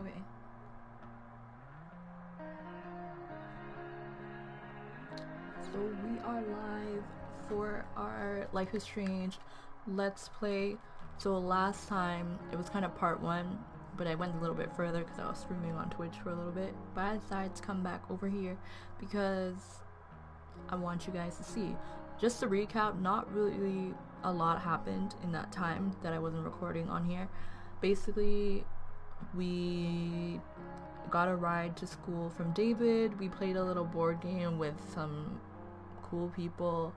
Okay. So we are live for our Life is Strange Let's Play. So last time, it was kind of part 1, but I went a little bit further because I was streaming on Twitch for a little bit. But I decided to come back over here because I want you guys to see. Just to recap, not really a lot happened in that time that I wasn't recording on here. Basically, we got a ride to school from David. We played a little board game with some cool people,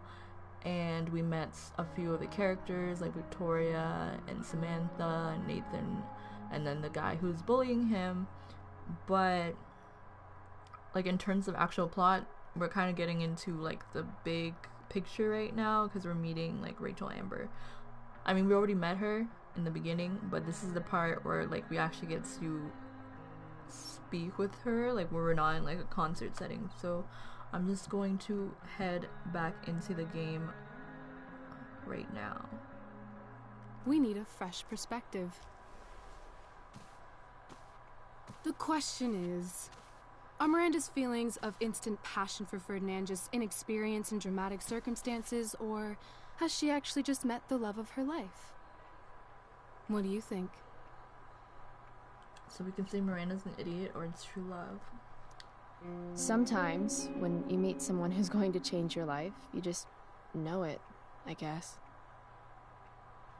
and we met a few of the characters like Victoria and Samantha and Nathan, and then the guy who's bullying him. But like in terms of actual plot, we're kind of getting into like the big picture right now because we're meeting like Rachel Amber. I mean, we already met her in the beginning, but this is the part where like we actually get to speak with her, like where we're not in like a concert setting. So I'm just going to head back into the game right now. We need a fresh perspective. The question is, are Miranda's feelings of instant passion for Ferdinand just inexperience in dramatic circumstances, or has she actually just met the love of her life? What do you think? So we can say Miranda's an idiot or it's true love. Sometimes, when you meet someone who's going to change your life, you just know it, I guess.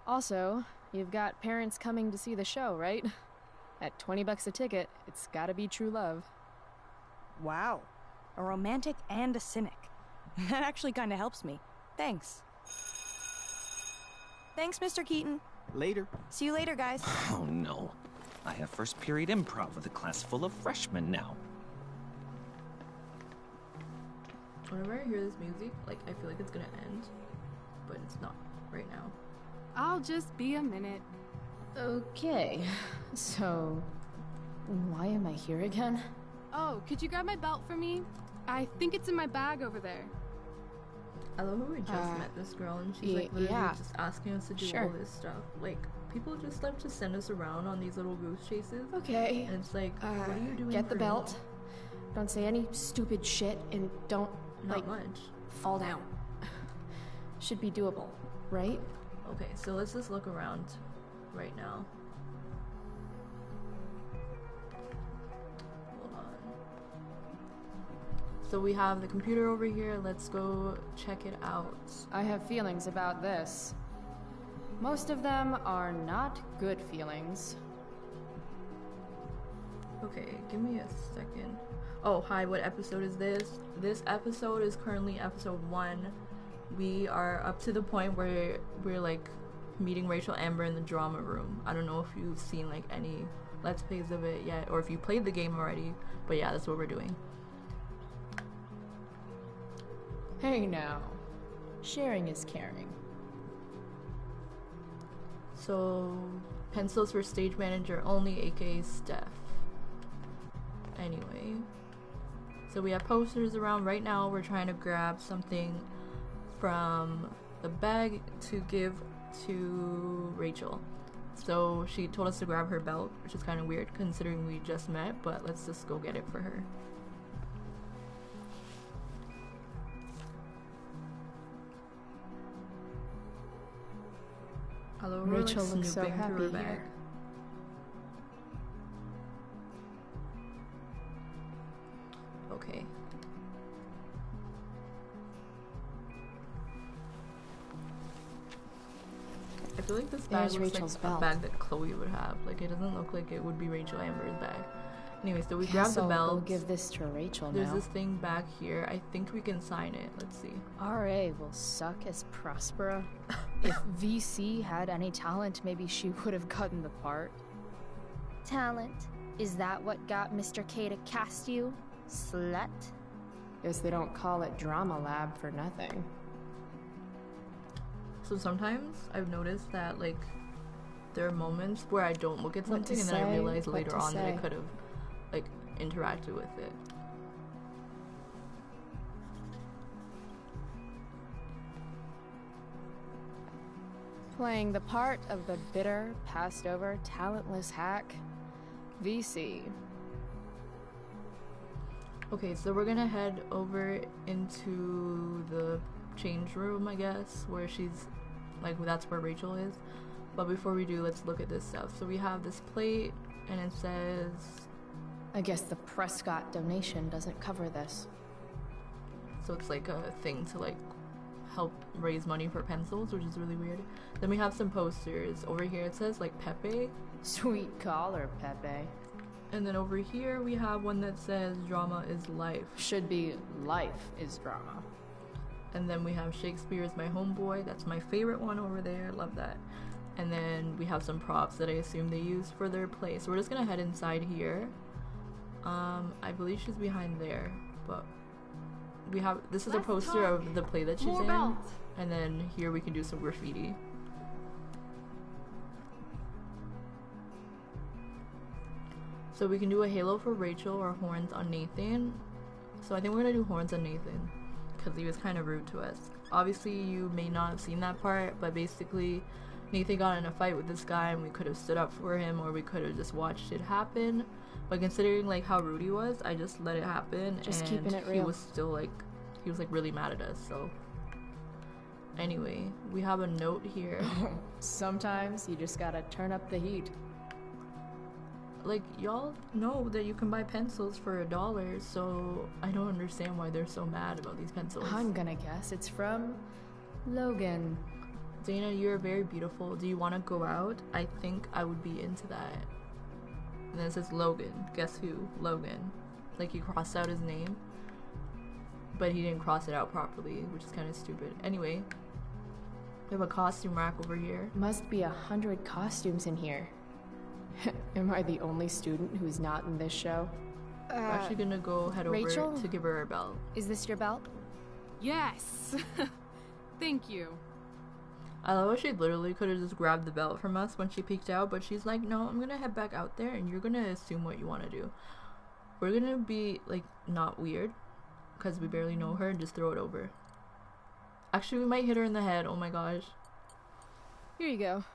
Also, you've got parents coming to see the show, right? At $20 a ticket, it's gotta be true love. Wow. A romantic and a cynic. That actually kinda helps me. Thanks. Thanks, Mr. Keaton. Later. See you later, guys. Oh no. I have first period improv with a class full of freshmen now. Whenever I hear this music, like I feel like it's gonna end, but it's not right now. I'll just be a minute. Okay, so why am I here again? Oh, could you grab my belt for me? I think it's in my bag over there. I love how we just met this girl and she's like literally just asking us to do all this stuff. Like, people just love to send us around on these little goose chases. Okay. And it's like, what are you doing? Get the belt. Don't say any stupid shit and don't, not much. Fall down. Should be doable, right? Okay, so let's just look around right now. Hold on. So we have the computer over here. Let's go check it out. I have feelings about this. Most of them are not good feelings. Okay, give me a second. Oh, hi, what episode is this? This episode is currently episode 1. We are up to the point where we're like meeting Rachel Amber in the drama room. I don't know if you've seen like any Let's Plays of it yet, or if you played the game already, but yeah, that's what we're doing. Hey now, sharing is caring. So, pencils for stage manager only, aka Steph. Anyway, so we have posters around right now. We're trying to grab something from the bag to give to Rachel. So she told us to grab her belt, which is kind of weird considering we just met, but let's just go get it for her. Hello, Rachel like looks so happy bag. here. Okay. I feel like this bag There's looks Rachel's like belt. a bag that Chloe would have. Like, it doesn't look like it would be Rachel Amber's bag. Anyway, so we grab the belt. We'll give this to Rachel There's now. this thing back here. I think we can sign it. Let's see. RA will suck as Prospera. If VC had any talent, maybe she would have gotten the part. Talent? Is that what got Mr. K to cast you? Slut? Guess they don't call it Drama Lab for nothing. So sometimes I've noticed that, like, there are moments where I don't look at What to something and then I say, realize what later to on that I say. could have, like, interacted with it. Playing the part of the bitter, passed-over, talentless hack. VC. Okay, so we're gonna head over into the change room, I guess, where she's, like, that's where Rachel is. But before we do, let's look at this stuff. So we have this plate, and it says... I guess the Prescott donation doesn't cover this. So it's like a thing to, like, help raise money for pencils, which is really weird. Then we have some posters. Over here it says, like, Pepe. Sweet collar, Pepe. And then over here we have one that says drama is life. Should be life is drama. And then we have Shakespeare is my homeboy. That's my favorite one over there. Love that. And then we have some props that I assume they use for their play. So we're just gonna head inside here. I believe she's behind there, but we have, this is a poster of the play that she's in. And then here we can do some graffiti. So we can do a halo for Rachel or horns on Nathan. So I think we're gonna do horns on Nathan because he was kind of rude to us. Obviously you may not have seen that part, but basically Nathan got in a fight with this guy and we could have stood up for him or we could have just watched it happen. But considering like how rude he was, I just let it happen. Just and keeping it real. He was still like, he was like really mad at us. So anyway, we have a note here. Sometimes you just gotta turn up the heat. Like, y'all know that you can buy pencils for $1, so I don't understand why they're so mad about these pencils. I'm gonna guess it's from Logan. Dana, you're very beautiful. Do you want to go out? I think I would be into that. And then it says Logan. Guess who? Logan. Like, he crossed out his name, but he didn't cross it out properly, which is kind of stupid. Anyway, we have a costume rack over here. Must be 100 costumes in here. Am I the only student who's not in this show? We're actually gonna go head over Rachel? to give her her belt. Is this your belt? Yes. Thank you. I love how she literally could have just grabbed the belt from us when she peeked out, but she's like, no, I'm gonna head back out there and you're gonna assume what you want to do. We're gonna be, like, not weird, because we barely know her, and just throw it over. Actually, we might hit her in the head. Oh my gosh. Here you go.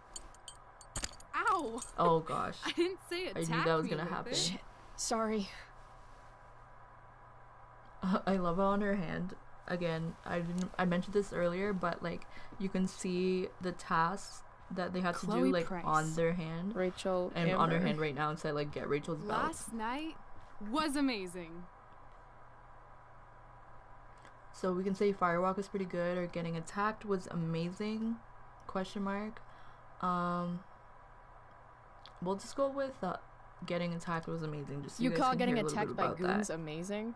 Ow! Oh gosh. I didn't say I attack knew that was me gonna with happen. it. Shit. Sorry. I love how on her hand, again, I mentioned this earlier, but like you can see the tasks that they had to do Chloe like Price. on their hand, Rachel and on her Amber. hand right now and said like get Rachel's belt. Last night was amazing. So we can say Firewalk was pretty good, or getting attacked was amazing, question mark. We'll just go with getting attacked was amazing. Just so You guys call can getting hear a little attacked bit by about goons that. amazing?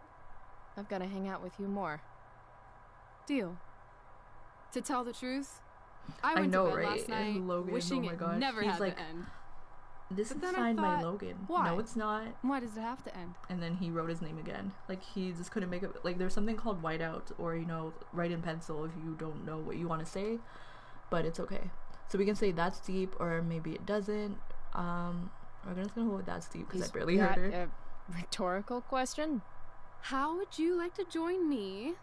I've gotta hang out with you more. Deal. To tell the truth, I I went know, to bed right? last night And Logan, wishing oh my it gosh, never he's had like, to end. This But is then I signed by thought, Logan. why? No, it's not. Why does it have to end? And then he wrote his name again. Like, he just couldn't make it. Like, there's something called whiteout, or, you know, write in pencil if you don't know what you want to say. But it's okay. So we can say that's deep, or maybe it doesn't. We're just gonna go with that's deep, because I barely heard her. A rhetorical question? How would you like to join me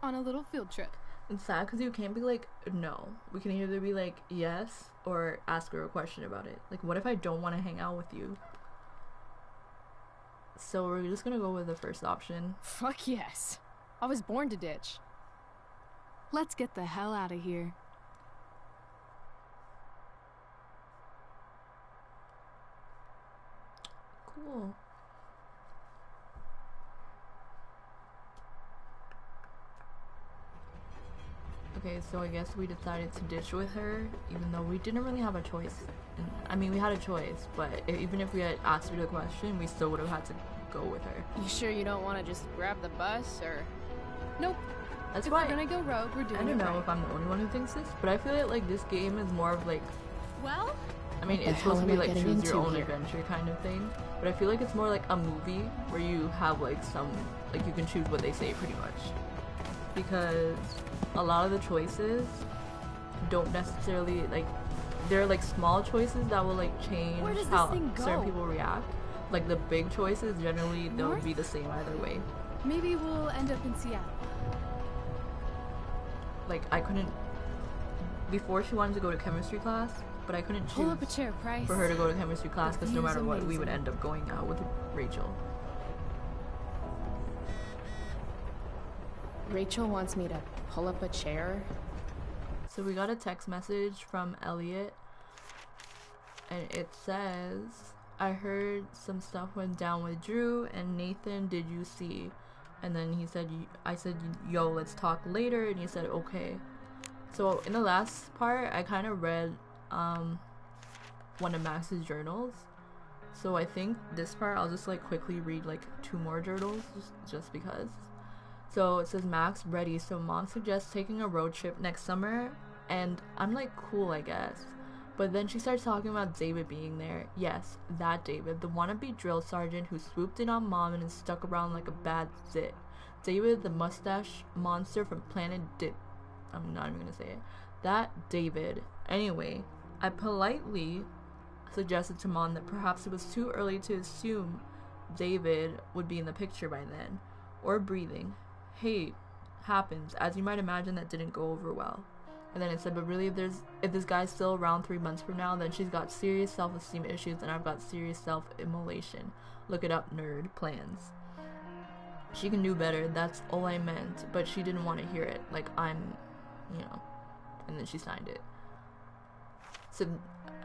on a little field trip? It's sad because you can't be like, no. We can either be like, yes, or ask her a question about it. Like, what if I don't want to hang out with you? So we're just gonna go with the first option. Fuck yes. I was born to ditch. Let's get the hell out of here. Cool. Okay, so I guess we decided to ditch with her, even though we didn't really have a choice. And, I mean, we had a choice, but even if we had asked her the question, we still would have had to go with her. You sure you don't want to just grab the bus, or...? Nope. That's If why we're gonna go rogue, we're doing I don't it know right. if I'm the only one who thinks this, but I feel like this game is more of like, Well, I mean, What the it's supposed to hell be am I like getting choose your into own here? adventure kind of thing, but I feel like it's more like a movie where you have like some, like you can choose what they say pretty much, because a lot of the choices don't necessarily like, they're like small choices that will like change Where does this how thing certain go? people react. Like the big choices generally they'll North? be the same either way. maybe we'll end up in Seattle. Like I couldn't, before she wanted to go to chemistry class, but I couldn't Pull choose up a chair, Price. for her to go to chemistry class because no view's matter what, we would amazing. end up going out with Rachel. Rachel wants me to pull up a chair. So we got a text message from Elliot, and it says, I heard some stuff went down with Drew and Nathan, did you see? And then he said, I said, yo, let's talk later, and he said, okay. So in the last part, I kind of read one of Max's journals. So I think this part, I'll just like quickly read like 2 more journals, just because. So it says, Max, ready, so mom suggests taking a road trip next summer, and I'm like, cool, I guess. But then she starts talking about David being there. Yes, that David, the wannabe drill sergeant who swooped in on mom and is stuck around like a bad zit. David, the mustache monster from Planet Dip. I'm not even gonna say it. That David. Anyway, I politely suggested to mom that perhaps it was too early to assume David would be in the picture by then. Or breathing. Hey, happens. As you might imagine, that didn't go over well. And then it said, but really, if this guy's still around 3 months from now, then she's got serious self-esteem issues and I've got serious self-immolation. Look it up, nerd. Plans. She can do better, that's all I meant, but she didn't want to hear it. Like, I'm, you know. And then she signed it. So,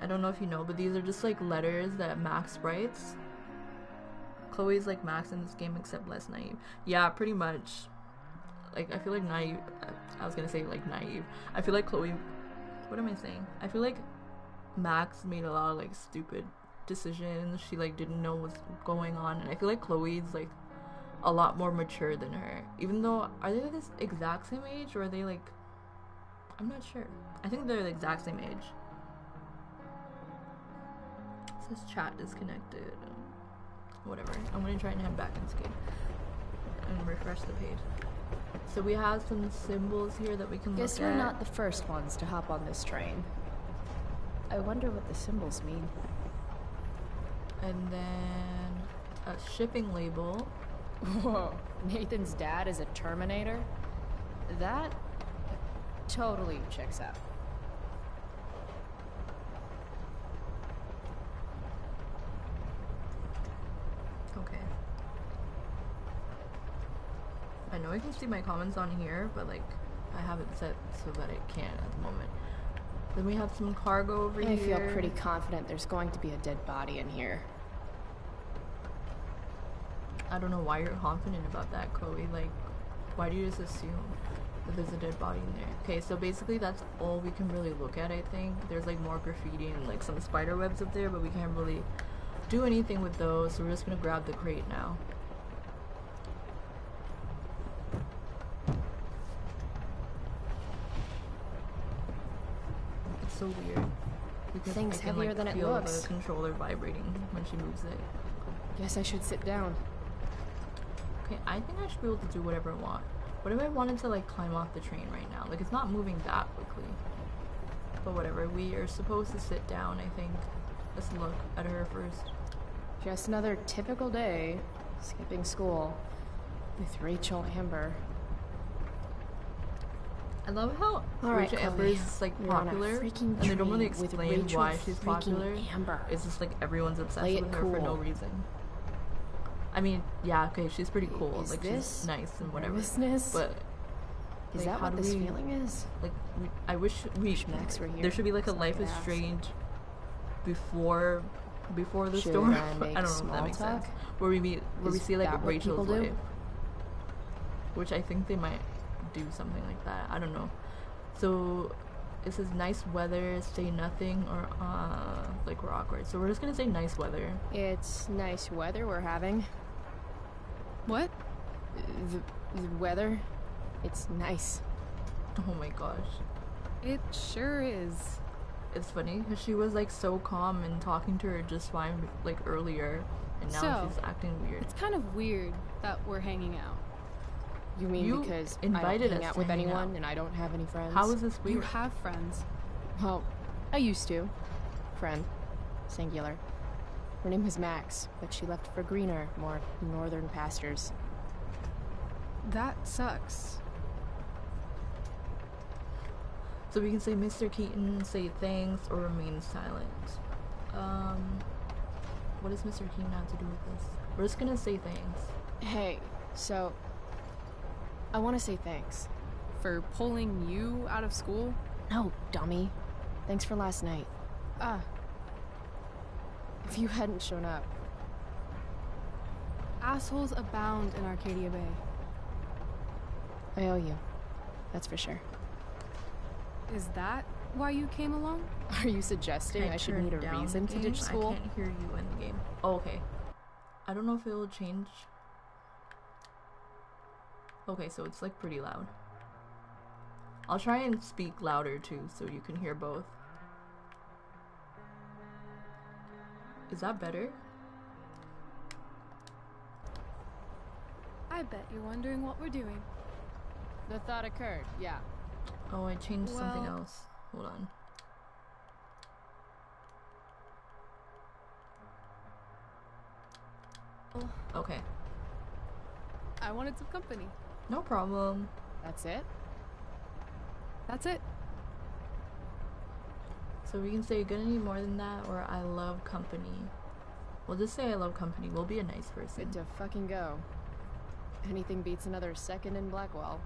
I don't know if you know, but these are just like letters that Max writes. Chloe's like Max in this game, except less naive. Yeah, pretty much. Like, I feel like naive. I was gonna say like naive. I feel like Chloe. What am I saying? I feel like Max made a lot of like stupid decisions. She like didn't know what's going on, and I feel like Chloe's like a lot more mature than her. Even though, are they this exact same age, or are they like? I'm not sure. I think they're the exact same age. It says chat disconnected. Whatever. I'm gonna try and head back and skate and refresh the page. So we have some symbols here that we can Guess look we're at. not the first ones to hop on this train. I wonder what the symbols mean. And then a shipping label. Whoa, Nathan's dad is a Terminator? That totally checks out. Okay. I know I can see my comments on here, but like I have it set so that it can't at the moment. Then we have some cargo over here. I feel pretty confident there's going to be a dead body in here. I don't know why you're confident about that, Chloe. Like, why do you just assume that there's a dead body in there? Okay, so basically that's all we can really look at, I think. There's like more graffiti and like some spider webs up there, but we can't really do anything with those, so we're just gonna grab the crate now. It's so weird. Because Thing's I can, heavier like, than it feel looks. the controller vibrating when she moves it. Guess I should sit down. Okay, I think I should be able to do whatever I want. What if I wanted to like climb off the train right now? Like, it's not moving that quickly. But whatever, we are supposed to sit down, I think. Let's look at her first. Just another typical day, skipping school, with Rachel Amber. I love how All right, Rachel Amber Chloe, is like we're on a popular, freaking and they don't really train with explain Rachel why she's freaking popular. Amber. It's just like everyone's obsessed Play it with her for no cool. reason. I mean, yeah, okay, she's pretty cool. Is Like, this she's nice and whatever. nervousness? But Is like, that how what do this we- feeling is? like, I wish Max were here. there should be like a so I Life could is ask. Strange before the Should storm. I I make don't know if small that makes talk? sense. Where we Is see like that what Rachel's people do? life, which I think they might do something like that. I don't know. So it says nice weather, say nothing, or like we're awkward. So we're just gonna say nice weather. It's nice weather we're having. What? The weather, it's nice. Oh my gosh, It sure is. it's funny because she was like so calm and talking to her just fine like earlier, and now So, she's acting weird. It's kind of weird that we're hanging out. You mean You because I invited don't hang us out to with hang anyone out. and I don't have any friends? How is this You weird? have friends. Well, I used to. Friend. Singular. Her name was Max, but she left for greener, more northern pastures. That sucks. So we can say Mr. Keaton, say thanks, or remain silent. What does Mr. Keaton have to do with this? We're just gonna say thanks. Hey, so... I want to say thanks. For pulling you out of school? No, dummy. Thanks for last night. If you hadn't shown up... Assholes abound in Arcadia Bay. I owe you. That's for sure. Is that why you came along? Are you suggesting I should need a reason to ditch school? I can't hear you in the game. Oh, okay. I don't know if it will change. Okay, so it's like pretty loud. I'll try and speak louder too so you can hear both. Is that better? I bet you're wondering what we're doing. The thought occurred, yeah. Oh, I changed something Well- else. Hold on. Okay, I wanted some company. no problem. That's it? That's it. So we can say gonna need more than that, or I love company. We'll just say I love company. We'll be a nice person. Good to fucking go. Anything beats another second in Blackwell.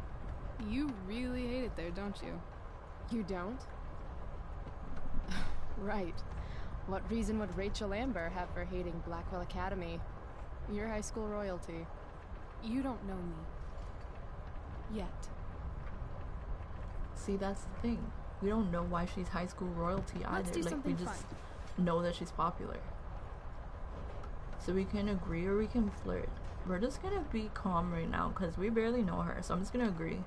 You really hate it there, don't you? You don't? Right. What reason would Rachel Amber have for hating Blackwell Academy? Your high school royalty. You don't know me. Yet. See, that's the thing. We don't know why she's high school royalty either. Let's do Like, we something just fun. know that she's popular. So we can agree or we can flirt. We're just gonna be calm right now because we barely know her. So I'm just gonna agree.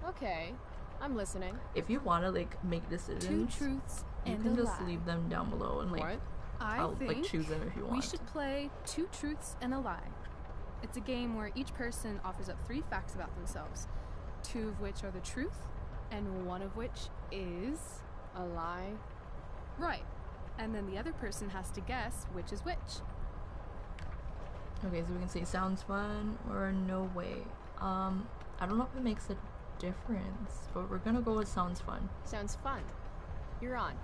Okay, I'm listening. If you want to like make decisions, Two truths you and can a just lie. leave them down below and like What? I'll I like think choose them if you we want. should play two truths and a lie. It's a game where each person offers up 3 facts about themselves, 2 of which are the truth, and 1 of which is A lie? right. And then the other person has to guess which is which. Okay, so we can say sounds fun or no way. I don't know if it makes a difference, but we're gonna go with sounds fun. Sounds fun. You're on.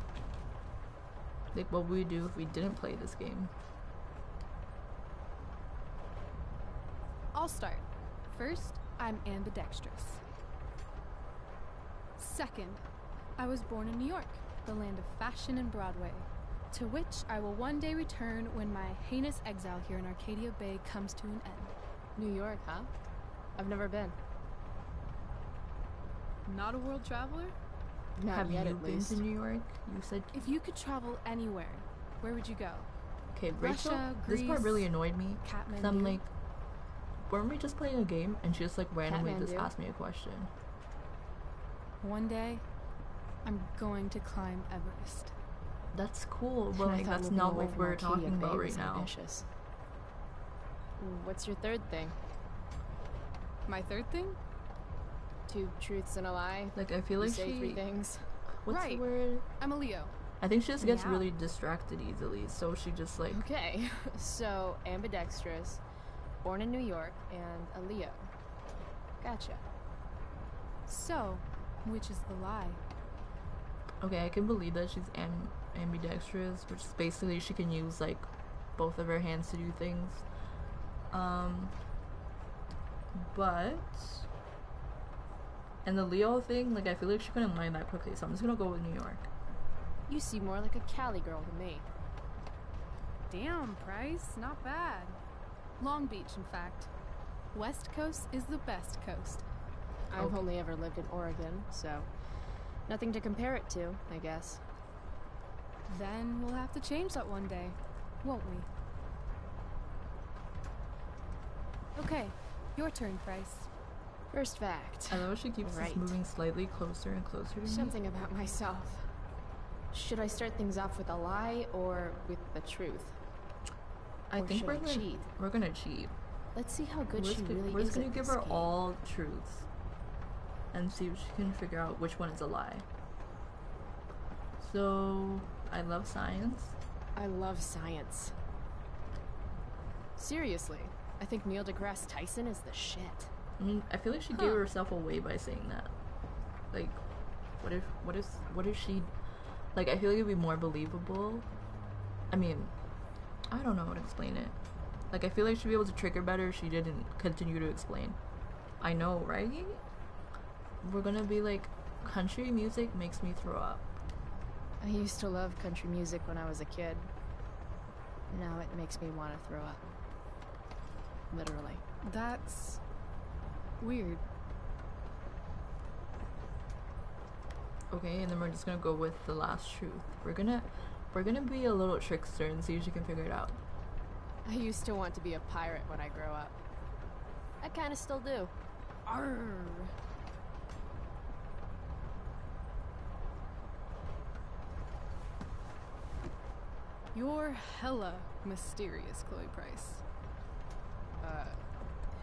Like what we would do if we didn't play this game. I'll start. First, I'm ambidextrous. Second, I was born in New York, the land of fashion and Broadway, to which I will one day return when my heinous exile here in Arcadia Bay comes to an end. New York, huh? I've never been. Not a world traveler? Not Have yet, you at been least. to New York? You said If you could travel anywhere, where would you go? okay, Rachel. Russia, This part Greece, really annoyed me. 'Cause I'm Kathmandu? like, weren't we just playing a game and she just like randomly just Kathmandu. asked me a question? One day, I'm going to climb Everest. That's cool, And but I like thought that's moving not away what from we're Arcadia talking Bay about was right now. ambitious. What's your third thing? My third thing? 2 truths and a lie? Like I feel You like say she 3 things? what's Right. the word? I'm a Leo. I think she just gets Yeah. really distracted easily, so she just like Okay, so ambidextrous, born in New York, and a Leo. Gotcha. So, which is the lie? okay, I can believe that she's ambidextrous, which is basically she can use like both of her hands to do things. But and the Leo thing, like I feel like she couldn't learn that quickly, so I'm just gonna go with New York. You seem more like a Cali girl to me. Damn, Price, not bad. Long Beach, in fact. West Coast is the best coast. I've Okay. only ever lived in Oregon, so nothing to compare it to, I guess. Then we'll have to change that one day, won't we? Okay, your turn, Price. First fact. I love she keeps Right. just moving slightly closer and closer to me. Something about myself. Should I start things off with a lie or with the truth? I or think should we're I gonna cheat? we're gonna cheat. Let's see how good We're she just gonna, really we're is just gonna at give this her game. all truths and see if she can figure out which one is a lie. So I love science. I love science. Seriously, I think Neil deGrasse Tyson is the shit. I mean, I feel like she gave Huh. herself away by saying that. Like, What if she, like, I feel like it'd be more believable. I mean, I don't know how to explain it. Like, I feel like she'd be able to trick her better if she didn't continue to explain. I know, right? We're gonna be like, country music makes me throw up. I used to love country music when I was a kid. Now it makes me want to throw up. Literally. That's weird. Okay, and then we're just gonna go with the last truth. We're gonna be a little trickster and see if she can figure it out. I used to want to be a pirate when I grow up. I kind of still do. Arr. You're hella mysterious, Chloe Price.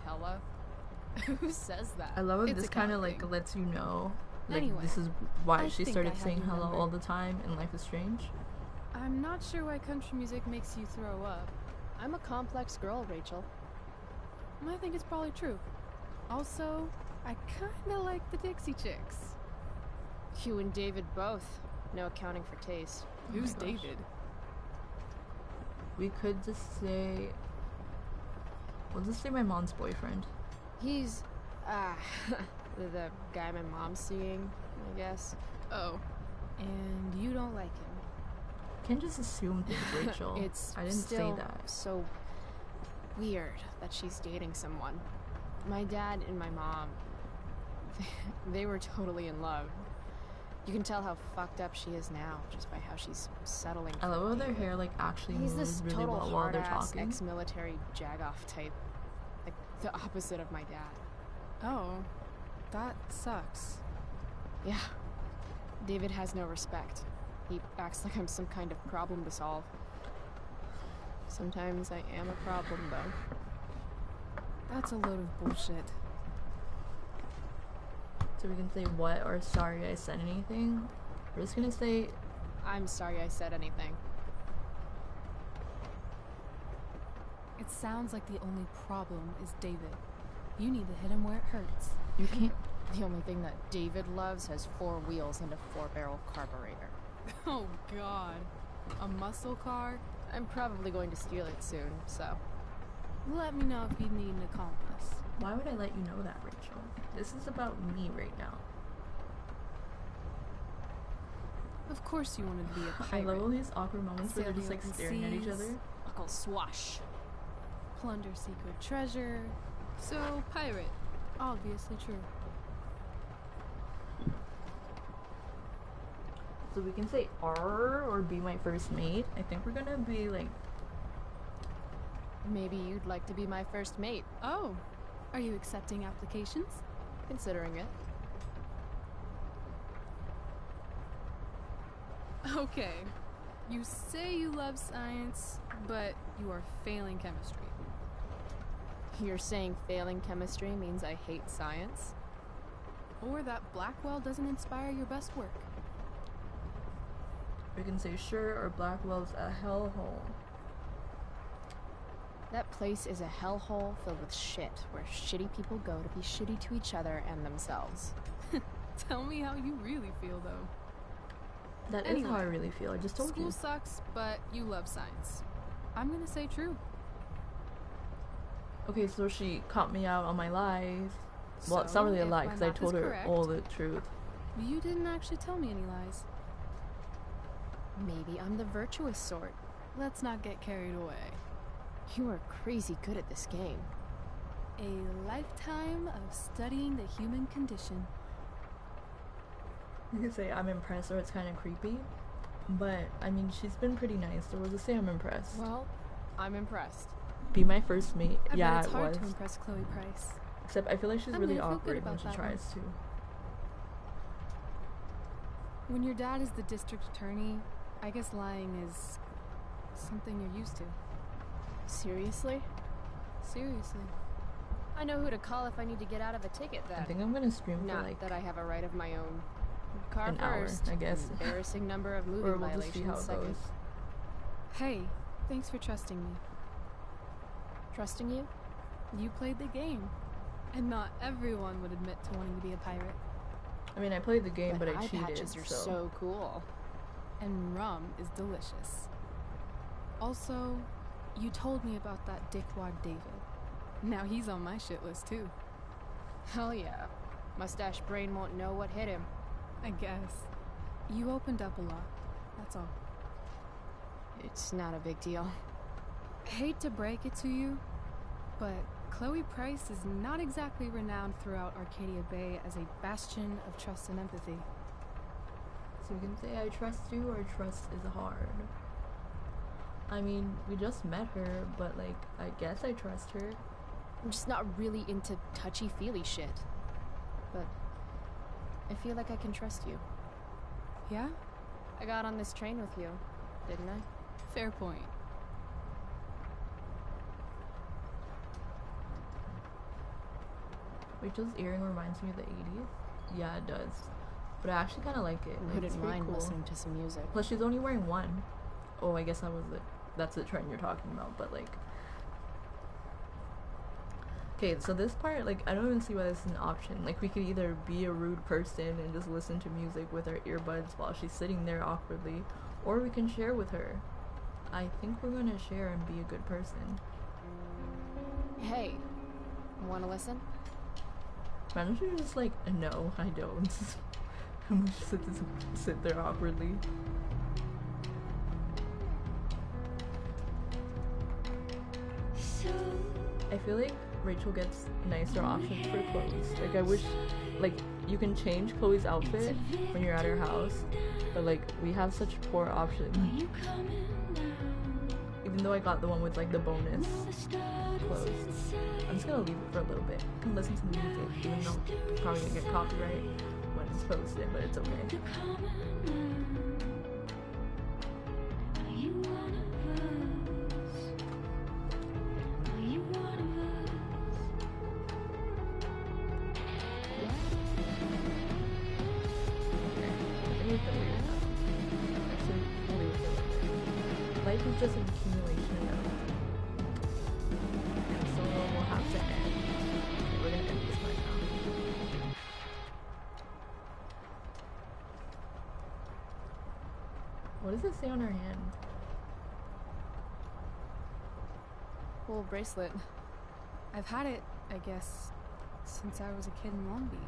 Hella? Who says that? I love it. It's This a kind of God like thing. lets you know, like, Anyway, this is why I she think started I have saying your hello number. all the time in Life is Strange. I'm not sure why country music makes you throw up. I'm a complex girl, Rachel. I think it's probably true. Also, I kinda like the Dixie Chicks. You and David both. No accounting for taste. Who's gosh. David? We could just say, we'll just say my mom's boyfriend. He's, the guy my mom's seeing, I guess. Oh. And you don't like him. Can't just assume things, Rachel. It's I didn't still say that. so weird that she's dating someone. My dad and my mom, they were totally in love. You can tell how fucked up she is now just by how she's settling. I love for how their David. hair like actually He's moves this really total well while they're hard-ass talking. ex-military jagoff type, like the opposite of my dad. Oh. That sucks. Yeah. David has no respect. He acts like I'm some kind of problem to solve. Sometimes I am a problem, though. That's a load of bullshit. So we can say what or sorry I said anything. We're just gonna say I'm sorry I said anything. It sounds like the only problem is David. You need to hit him where it hurts. you can't. The only thing that David loves has 4 wheels and a 4-barrel carburetor. Oh god. A muscle car? I'm probably going to steal it soon, so. Let me know if you need an accomplice. Why would I let you know that, Rachel? This is about me right now. Of course you wanted to be a I pirate. love all these awkward moments where Sail they're just the like open staring at each seas. other. Uncle Swash. Plunder secret treasure. So, pirate. Obviously true. So we can say R or be my first mate. I think we're gonna be like, Maybe you'd like to be my first mate, Oh. Are you accepting applications? considering it. Okay. You say you love science, but you are failing chemistry. You're saying failing chemistry means I hate science? Or that Blackwell doesn't inspire your best work. we can say sure or Blackwell's a hellhole. That place is a hellhole filled with shit, where shitty people go to be shitty to each other and themselves. Tell me how you really feel, though. That is how I Anyway, really feel. I just told School you. sucks, but you love science. I'm gonna say true. Okay, so she caught me out on my lies. Well, it's not So, really a if lie my because I math is told her correct, all the truth. You didn't actually tell me any lies. Maybe I'm the virtuous sort. Let's not get carried away. You are crazy good at this game. A lifetime of studying the human condition. You could say I'm impressed or it's kind of creepy. But, I mean, she's been pretty nice, so we'll just say I'm impressed. Well, I'm impressed. Be my first mate. I Yeah, bet it's it hard was. to impress Chloe Price. Except I feel like she's I'm really gonna feel good awkward when about she that one. tries to. When your dad is the district attorney, I guess lying is something you're used to. Seriously? Seriously. I know who to call if I need to get out of a ticket then. I think I'm gonna stream for Not like that I have a right of my own. Car an hour, first. I guess. Embarrassing number of movie Or we'll just see how violations it second. goes. Hey, thanks for trusting me. Trusting you? You played the game. And not everyone would admit to wanting to be a pirate. I mean, I played the game, but I eye cheated, patches are so... so cool. And rum is delicious. Also, you told me about that dickwad David. Now he's on my shit list too. Hell yeah. Mustache brain won't know what hit him. I guess. You opened up a lot. That's all. It's not a big deal. Hate to break it to you, but Chloe Price is not exactly renowned throughout Arcadia Bay as a bastion of trust and empathy. So we can say I trust you, or trust is hard. I mean, we just met her, but like, I guess I trust her. I'm just not really into touchy-feely shit. But I feel like I can trust you. Yeah? I got on this train with you, didn't I? Fair point. Rachel's earring reminds me of the 80s. Yeah, it does. But I actually kind of like it. Like, it's Wouldn't pretty mind cool. listening to some music. Plus, she's only wearing one. Oh, I guess that's the trend you're talking about, but like... Okay, so this part, like, I don't even see why this is an option. Like, we could either be a rude person and just listen to music with our earbuds while she's sitting there awkwardly, or we can share with her. I think we're gonna share and be a good person. Hey, wanna listen? Why don't you just like, no, I don't. And we just sit there awkwardly. I feel like Rachel gets nicer options for clothes. Like, I wish, like, you can change Chloe's outfit when you're at her house, but like, we have such poor options. Even though I got the one with like the bonus clothes. I'm just gonna leave it for a little bit. I can listen to the music, even though I'm probably gonna get copyright when it's posted, but it's okay. Life is just an accumulation of, and so will have to end. Okay, we're gonna end this part now. What does it say on her hand? Cool bracelet. I've had it, I guess, since I was a kid in Long Beach.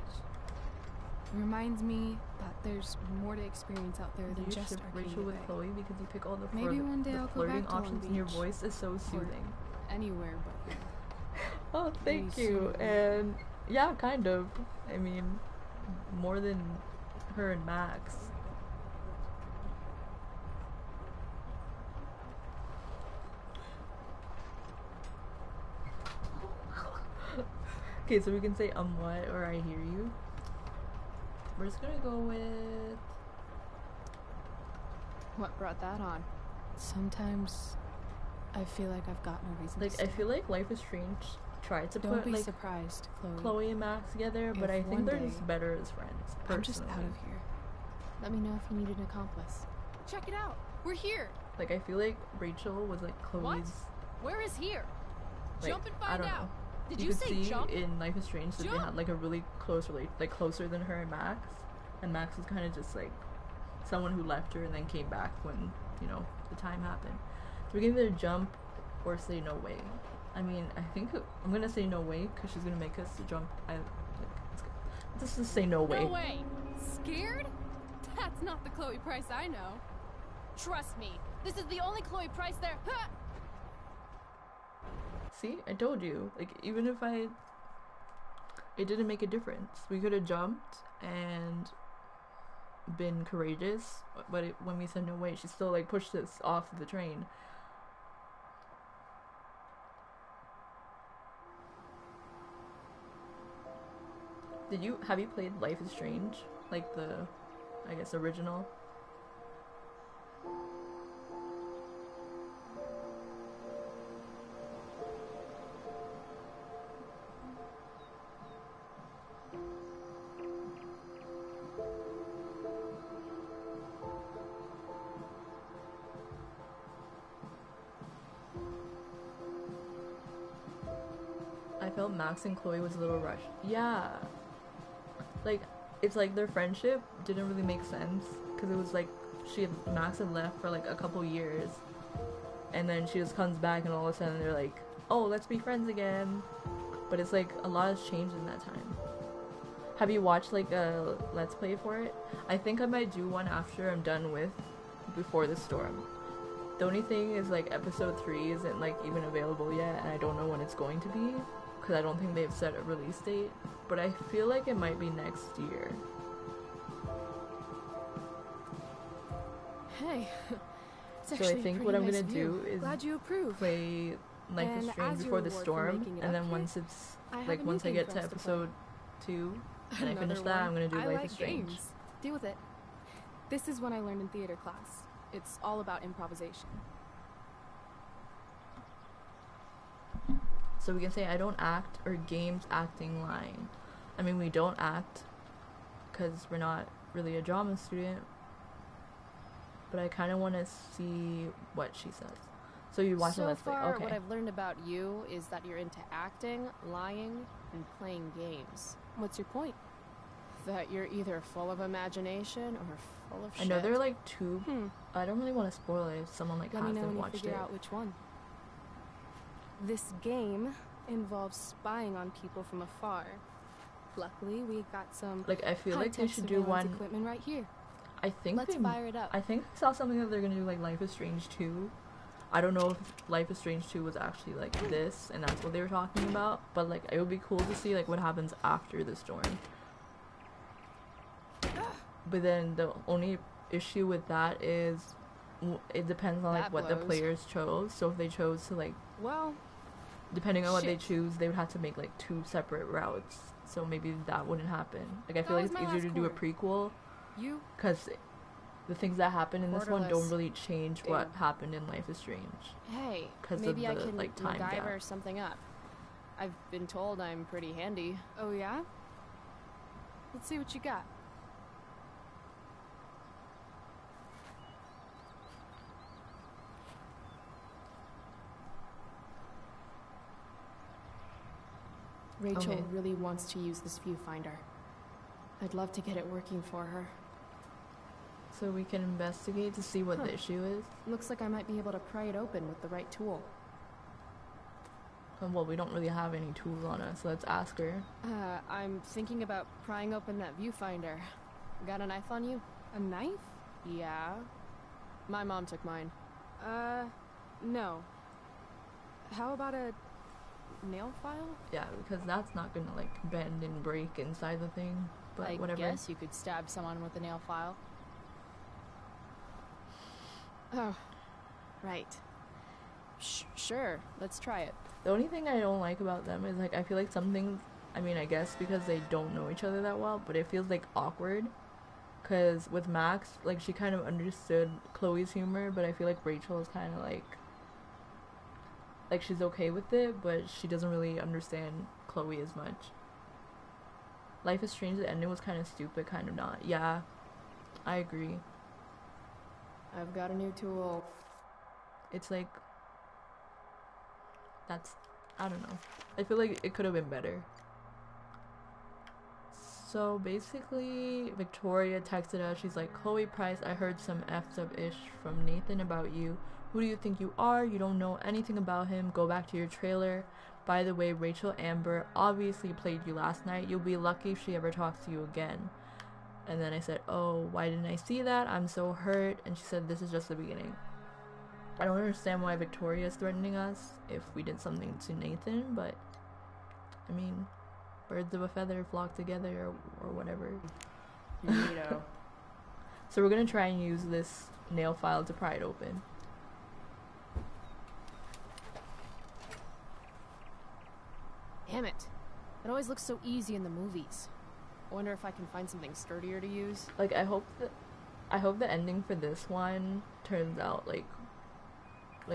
It reminds me that there's more to experience out there Do than you just ship Arcadia Rachel with Bay. Chloe because you pick all the, Maybe one day the I'll go flirting back to Long options and your Beach. voice is so Or soothing. anywhere but here. Oh, thank Very you. soothing. And yeah, kind of. I mean, more than her and Max. Okay, so we can say what or I hear you. We're just gonna go with What brought that on? Sometimes I feel like I've got no reason to like, stay. I feel like Life is Strange tried to Don't put be like surprised, Chloe. Chloe and Max together, but If I think one they're day just better as friends. I'm just out personally. of here. Let me know if you need an accomplice. Check it out. We're here. Like, I feel like Rachel was like Chloe's. Where is here? Like, Jump and I find don't out. know. Did you you could say see jump? in Life is Strange that they Jump! had like a really close like closer than her and Max, and Max was kind of just like someone who left her and then came back when, you know, the time happened. So we can either jump or say no way. I mean, I think I'm gonna say no way because she's gonna make us jump. Let's just say no way. No way. Scared? That's not the Chloe Price I know. Trust me. This is the only Chloe Price there. Ha! See, I told you. Like, even if it didn't make a difference. We could have jumped and been courageous, but when we said no way, she still like pushed us off the train. Have you played Life is Strange? Like the, I guess, original? I felt Max and Chloe was a little rushed. Yeah. Like, it's like their friendship didn't really make sense because it was like Max had left for like a couple years, and then she just comes back and all of a sudden they're like, oh, let's be friends again. But it's like a lot has changed in that time. Have you watched like a let's play for it? I think I might do one after I'm done with Before the Storm. The only thing is like episode 3 isn't like even available yet, and I don't know when it's going to be because I don't think they've set a release date, but I feel like it might be next year. Hey, it's So I think what I'm gonna do is glad you approve. play Life is And Strange as Before your the reward for Storm, making it and up then here, once it's I have like a new once I game get for to us to episode 2 and I finish Another that, one. I'm gonna do I Life like is Strange. games. Deal with it. This is what I learned in theater class. It's all about improvisation. So we can say I don't act or games acting line. I mean, we don't act because we're not really a drama student, but I kind of want to see what she says. So you watch the So Let's Play. far, Okay. what I've learned about you is that you're into acting, lying, and playing games. What's your point? That you're either full of imagination or full of shit. I know there are like two. Hmm. I don't really want to spoil it if someone like Let me know hasn't when you watched figure it. out which one. This game involves spying on people from afar. Luckily, we got some Like I feel like they high-tech should do surveillance one. equipment right here. I think Let's they. fire it up. I think I saw something that they're gonna do like Life is Strange 2. I don't know if Life is Strange 2 was actually like this and that's what they were talking about, but like it would be cool to see like what happens after the storm. But then the only issue with that is it depends on like That what the blows. players chose. So if they chose to like, Well, depending on what they shit. choose, they would have to make like 2 separate routes. So maybe that wouldn't happen. Like I That feel like was it's my easier to last do a corner. prequel you because the things that happen in this one don't Borderless. really change what Damn. happened in Life is Strange. Hey, 'Cause of maybe I the, can like, time gap. MacGyver something up. I've been told I'm pretty handy. Oh yeah? Let's see what you got. Rachel Okay. really wants to use this viewfinder. I'd love to get it working for her. So we can investigate to see what Huh. the issue is. Looks like I might be able to pry it open with the right tool. Well, we don't really have any tools on us, so let's ask her. I'm thinking about prying open that viewfinder. Got a knife on you? A knife? Yeah. My mom took mine. No. How about a nail file? Yeah, because that's not gonna like bend and break inside the thing. But I whatever. guess you could stab someone with a nail file. Oh, right. Sure, let's try it. The only thing I don't like about them is like I feel like some things. I mean, I guess because they don't know each other that well, but it feels like awkward. Cause with Max, like she kind of understood Chloe's humor, but I feel like Rachel is kind of like she's okay with it, but she doesn't really understand Chloe as much. Life is Strange, the ending was kind of stupid, kind of not. Yeah, I agree. I've got a new tool. It's like that's I don't know. I feel like it could have been better. So basically, Victoria texted us. She's like, Chloe Price, I heard some effed up ish from Nathan about you. Who do you think you are? You don't know anything about him. Go back to your trailer. By the way, Rachel Amber obviously played you last night. You'll be lucky if she ever talks to you again. And then I said, oh, why didn't I see that? I'm so hurt. And she said, this is just the beginning. I don't understand why Victoria is threatening us if we did something to Nathan, but I mean, birds of a feather flock together or whatever. Neato. So we're gonna try and use this nail file to pry it open. Damn it. It always looks so easy in the movies. I wonder if I can find something sturdier to use. Like I hope the ending for this one turns out like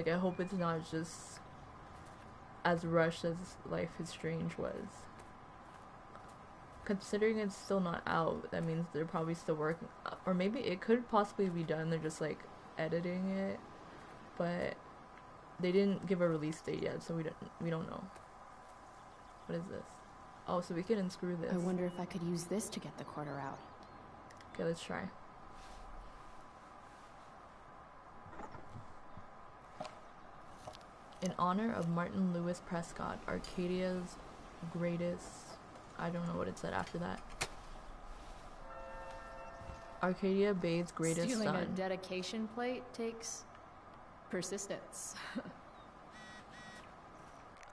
I hope it's not just as rushed as Life is Strange was. Considering it's still not out, that means they're probably still working, or maybe it could possibly be done. They're just like editing it, but they didn't give a release date yet, so we don't know. What is this? Oh, so we can unscrew this. I wonder if I could use this to get the quarter out. Okay, let's try. In honor of Martin Lewis Prescott, Arcadia's greatest... I don't know what it said after that. Arcadia Bay's greatest Stealing son. a dedication plate takes persistence.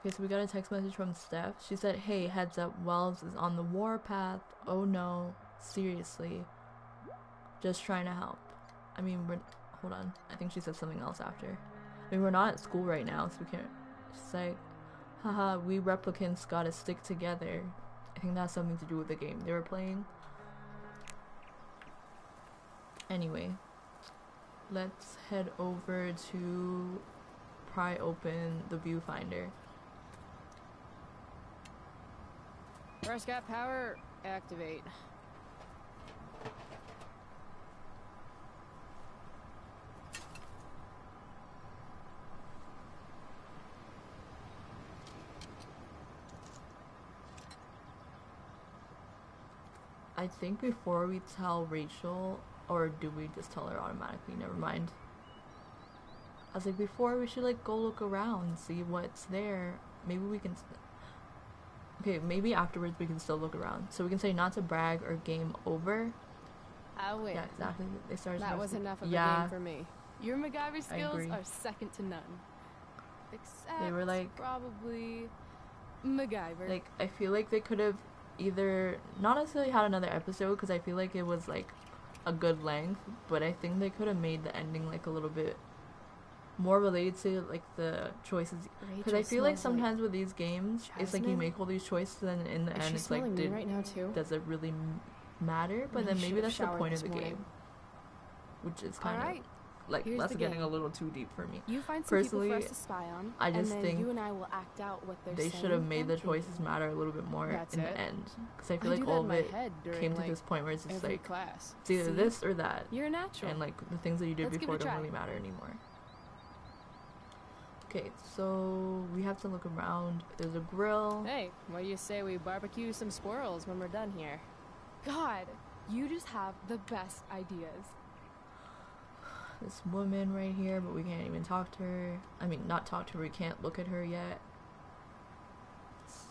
Okay, so we got a text message from Steph. She said, hey, heads up, Wells is on the warpath. Oh no, seriously. Just trying to help. I mean, hold on. I think she said something else after. I mean, we're not at school right now, so we can't. She's like, haha, we replicants gotta stick together. I think that's something to do with the game they were playing. Anyway, let's head over to pry open the viewfinder. Prescott power, activate. I think before we tell Rachel, or do we just tell her automatically? Never mind. I was like, before we should like go look around and see what's there. Maybe we can... Okay, maybe afterwards we can still look around. So we can say not to brag or game over. I win. Yeah, exactly. They started. That was enough of a game for me. Your MacGyver skills agree. are second to none. Except They were like... probably MacGyver. Like, I feel like they could have either not necessarily had another episode, because I feel like it was like a good length, but I think they could have made the ending like a little bit more related to like the choices, because I feel like sometimes with these games it's like you make all these choices and in the end it's like right now too? does it really matter? But then maybe that's the point of the game, which is kind of like Here's that's the getting game. a little too deep for me. You find some Personally, people for us to spy on, I just and then think you and I will act out what they're they saying. should have made the and choices matter a little bit more That's in it. the end, because I feel I like do that all in of my it head during, came to like, this point where it's just every like class. it's either See? this or that, You're a natural. and like the things that you did Let's give before it a don't try. really matter anymore. Okay, so we have to look around. There's a grill. Hey, what do you say we barbecue some squirrels when we're done here? God, you just have the best ideas. This woman right here, but we can't even talk to her. I mean, not talk to her, we can't look at her yet.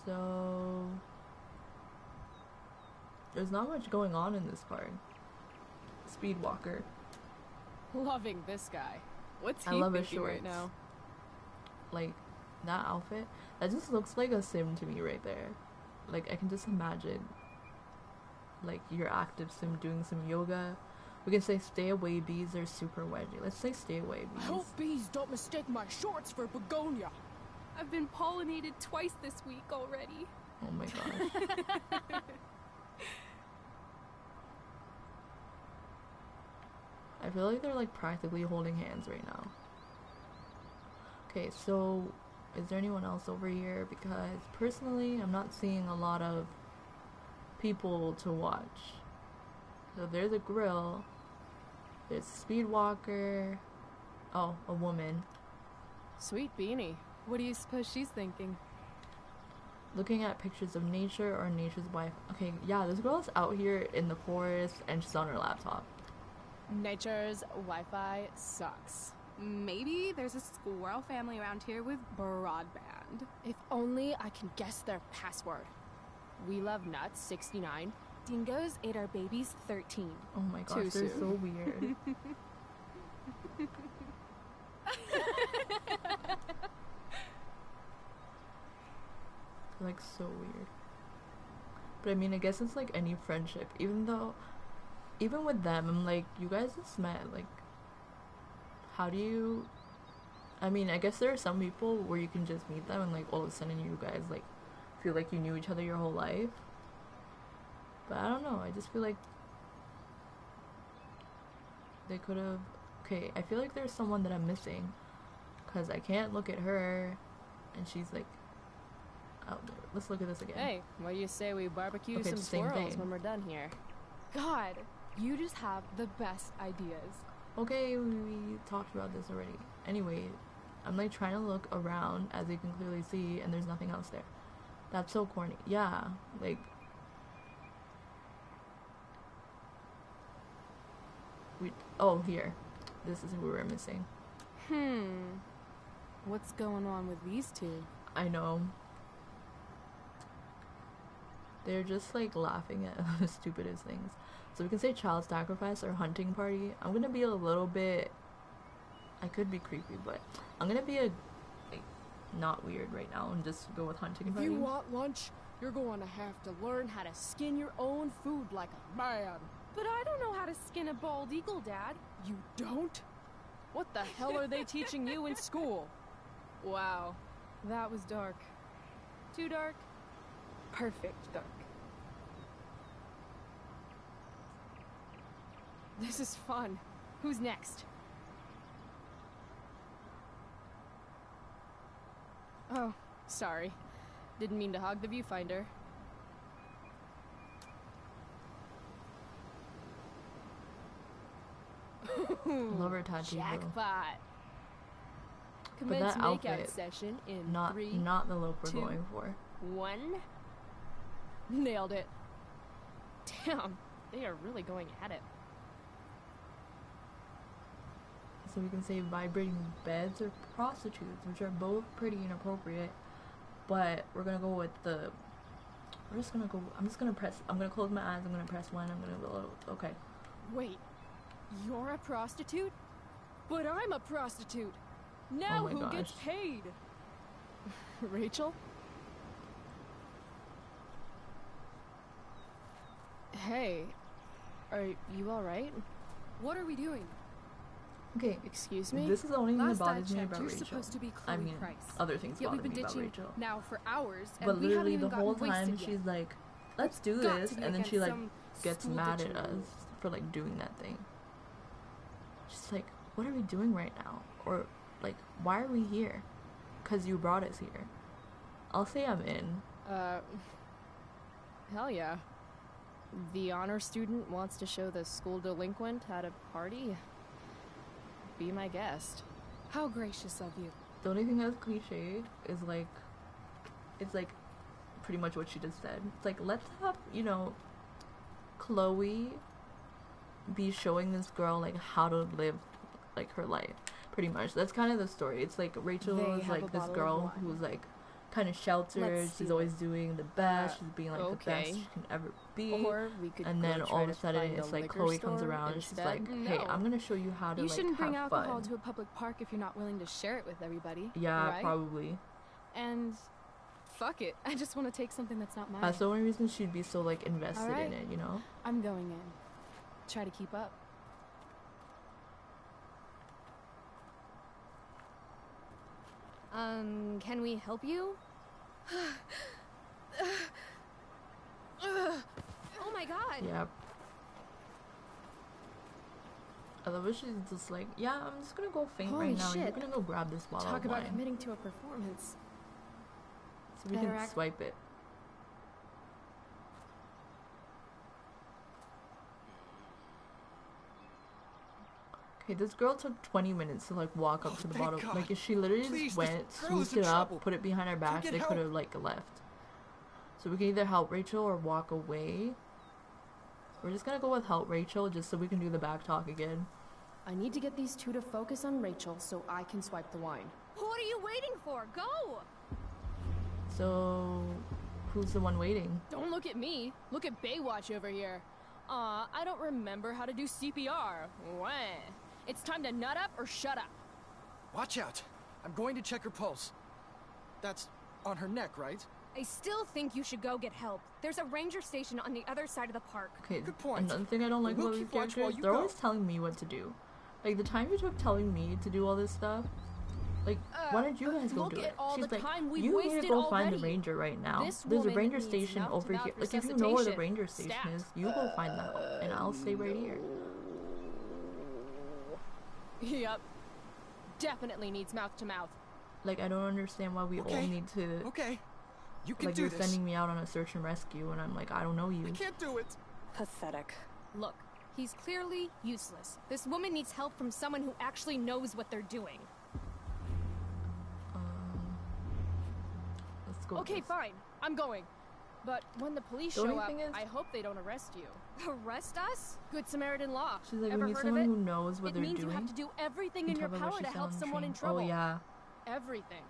So there's not much going on in this part. Speedwalker. Loving this guy. What's I he love his thinking right shorts. now? Like, that outfit, that just looks like a sim to me right there. Like, I can just imagine like your active sim doing some yoga. We can say stay away bees, they're super wedgy. Let's say stay away bees. I hope bees don't mistake my shorts for begonia. I've been pollinated twice this week already. Oh my gosh. I feel like they're like practically holding hands right now. Okay, so is there anyone else over here? Because personally, I'm not seeing a lot of people to watch. So there's a grill. There's a speedwalker. Oh, a woman. Sweet beanie. What do you suppose she's thinking? Looking at pictures of nature or nature's wife. Okay, yeah, this girl is out here in the forest and she's on her laptop. Nature's Wi-Fi sucks. Maybe there's a squirrel family around here with broadband. If only I can guess their password. We love nuts 69. Dingoes ate our babies 13. Oh my gosh, Too they're soon. so weird. They're like so weird. But I mean, I guess it's like any friendship. Even with them, I'm like, you guys just met. Like, how do you... I mean, I guess there are some people where you can just meet them and like all of a sudden you guys like feel like you knew each other your whole life. But I don't know, I just feel like they could have... Okay, I feel like there's someone that I'm missing, because I can't look at her and she's like out there. Let's look at this again. Hey, what do you say we barbecue Okay, some the same squirrels thing. when we're done here? God, you just have the best ideas. Okay, we talked about this already. Anyway, I'm like trying to look around, as you can clearly see, and there's nothing else there. That's so corny. Yeah, like here. This is who we're missing. What's going on with these two? I know. They're just like laughing at the stupidest things. So we can say child sacrifice or hunting party. I'm gonna be a little bit, I could be creepy, but I'm gonna be not weird right now and just go with hunting party. If you want lunch, you're going to have to learn how to skin your own food like a man. But I don't know how to skin a bald eagle, Dad. You don't? What the hell are they teaching you in school? Wow, that was dark. Too dark? Perfect dark. This is fun. Who's next? Oh, sorry. Didn't mean to hog the viewfinder. Love her tattoo. Jackpot. But Commence that makeout outfit, session in not 3, the look we're 2, going for. 1. Nailed it. Damn, they are really going at it. So we can say vibrating beds or prostitutes, which are both pretty inappropriate. But we're gonna go with the. I'm just gonna close my eyes. I'm gonna press 1. I'm gonna go. Okay. Wait, you're a prostitute? But I'm a prostitute. Now Oh my who gosh. gets paid? Rachel? Hey, are you alright? What are we doing? Okay. Excuse me? This is the only thing that Last I bothers me checked, about you're Rachel. supposed to be I Chloe mean, Price. other things Yet bother we've been me about ditching Rachel. now for hours, and But we haven't literally even the whole gotten time wasted she's yet. like, "Let's do Got this," to be and then she against like some gets school mad at ditching us rule. for like doing that thing. She's like, "What are we doing right now?" Or like, "Why are we here?" "'Cause you brought us here." I'll say I'm in. Hell yeah. The honor student wants to show the school delinquent how to party? Be my guest. How gracious of you. The only thing that's cliche is like, it's like pretty much what she just said. It's like, let's have, Chloe be showing this girl like how to live like her life. Pretty much. That's kind of the story. It's like Rachel They is have a like this bottle of girl wine. who's like kind of sheltered. Let's She's see always doing the best. She's being like the okay. best she can ever be. Or we could And go then try all of to a sudden find it's a like liquor Chloe comes store around and she's instead. like, "Hey, No. I'm gonna show you how to You like shouldn't bring have alcohol fun." to a public park if you're not willing to share it with everybody. Yeah, right? probably. And fuck it. I just want to take something that's not mine. That's the only reason she'd be so like invested Alright. in it, I'm going in. Try to keep up. Can we help you? Oh my god. Yeah. I love it. She's just like, "Yeah, I'm just gonna go faint Holy right now. You're shit. gonna go grab this bottle Talk of about wine, committing to a performance. so we better can act- swipe it." Okay, this girl took 20 minutes to like walk up to the thank bottle. God. Like if she literally Please, just went, this girl is swooped in it up, trouble. put it behind her back, get they help. could have like left. So we can either help Rachel or walk away. We're just gonna go with help Rachel just so we can do the back talk again. I need to get these two to focus on Rachel so I can swipe the wine. What are you waiting for? Go! So who's the one waiting? Don't look at me. Look at Baywatch over here. I don't remember how to do CPR. Wah. It's time to nut up or shut up. Watch out. I'm going to check her pulse. That's on her neck, right? I still think you should go get help. There's a ranger station on the other side of the park. Okay, Good point. another thing I don't like We'll about these keep watch while characters, you they're go. always telling me what to do. Like the time you took telling me to do all this stuff, like why don't you guys go look do at it? all She's the like, time we've you need wasted to go find the already. ranger right now. This There's a woman ranger needs station over mouth-to-mouth here. Like if you know where the resuscitation. ranger station Stat. is, you go find that, and I'll stay right here. Yep. Definitely needs mouth to mouth. Like I don't understand why we all Okay. need to. Okay. You can Like do you're this. sending me out on a search and rescue, and I'm like, I don't know you. I can't do it. Pathetic. Look, he's clearly useless. This woman needs help from someone who actually knows what they're doing. Let's go. with Okay, this. fine. I'm going. But when the police The show only up, thing is- I hope they don't arrest you. Arrest us? Good Samaritan law. She's like, Ever we need heard of someone it? who knows what It they're means doing. you have to do everything and in your tell her what power she to help said on someone in train. trouble. Oh yeah. Everything.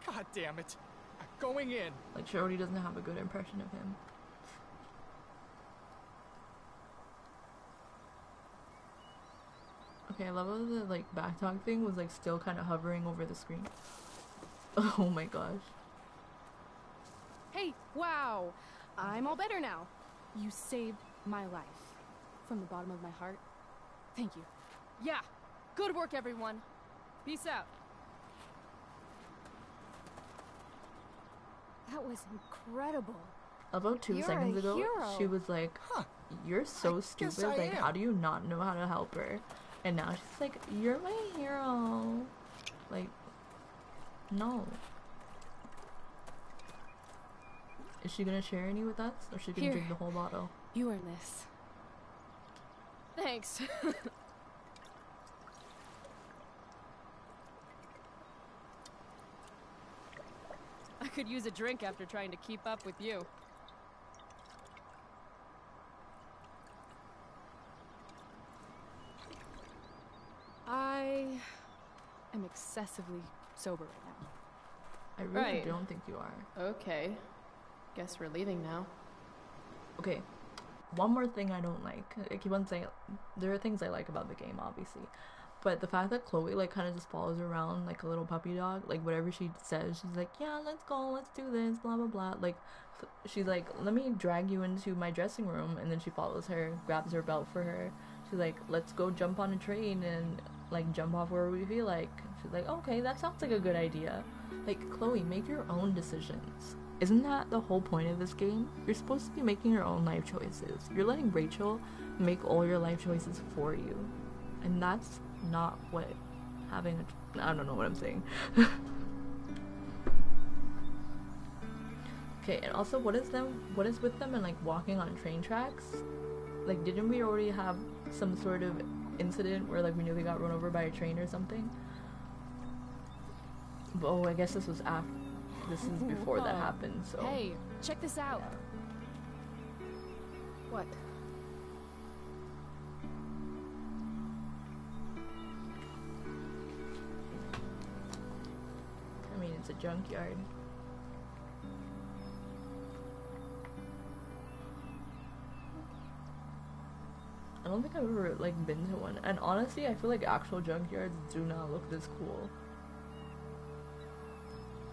God damn it. I'm going in. Like she already doesn't have a good impression of him. Okay, I love how the like backtalk thing was like still kind of hovering over the screen. Oh my gosh. Hey, wow. I'm all better now. You saved my life. From the bottom of my heart. Thank you. Yeah. Good work, everyone. Peace out. That was incredible. About 2 You're seconds a ago, hero. she was like, Huh. "You're so guess stupid. I Like, am." how do you not know how to help her?" And now she's like, "You're my hero." Like, no. Is she gonna share any with us, or is she gonna Here. drink the whole bottle? You earned this. Thanks. I could use a drink after trying to keep up with you. I am excessively sober right now. I really Right. don't think you are. Okay. Guess we're leaving now. Okay, one more thing I don't like. I keep on saying there are things I like about the game, obviously, but the fact that Chloe like kind of just follows her around like a little puppy dog. Like whatever she says, she's like, "Yeah, let's go, let's do this," blah blah blah. Like she's like, "Let me drag you into my dressing room," and then she follows her, grabs her belt for her. She's like, "Let's go jump on a train and like jump off wherever we feel like." She's like, "Okay, that sounds like a good idea." Like, Chloe, make your own decisions. Isn't that the whole point of this game? You're supposed to be making your own life choices. You're letting Rachel make all your life choices for you. And that's not what having a... I don't know what I'm saying. Okay, and also, what is with them and, like, walking on train tracks? Like, didn't we already have some sort of incident where, like, we nearly got run over by a train or something? Oh, I guess this was after... This is before that Whoa. happened, so... Hey, check this out. What? I mean, it's a junkyard. I don't think I've ever, like, been to one. And honestly, I feel like actual junkyards do not look this cool.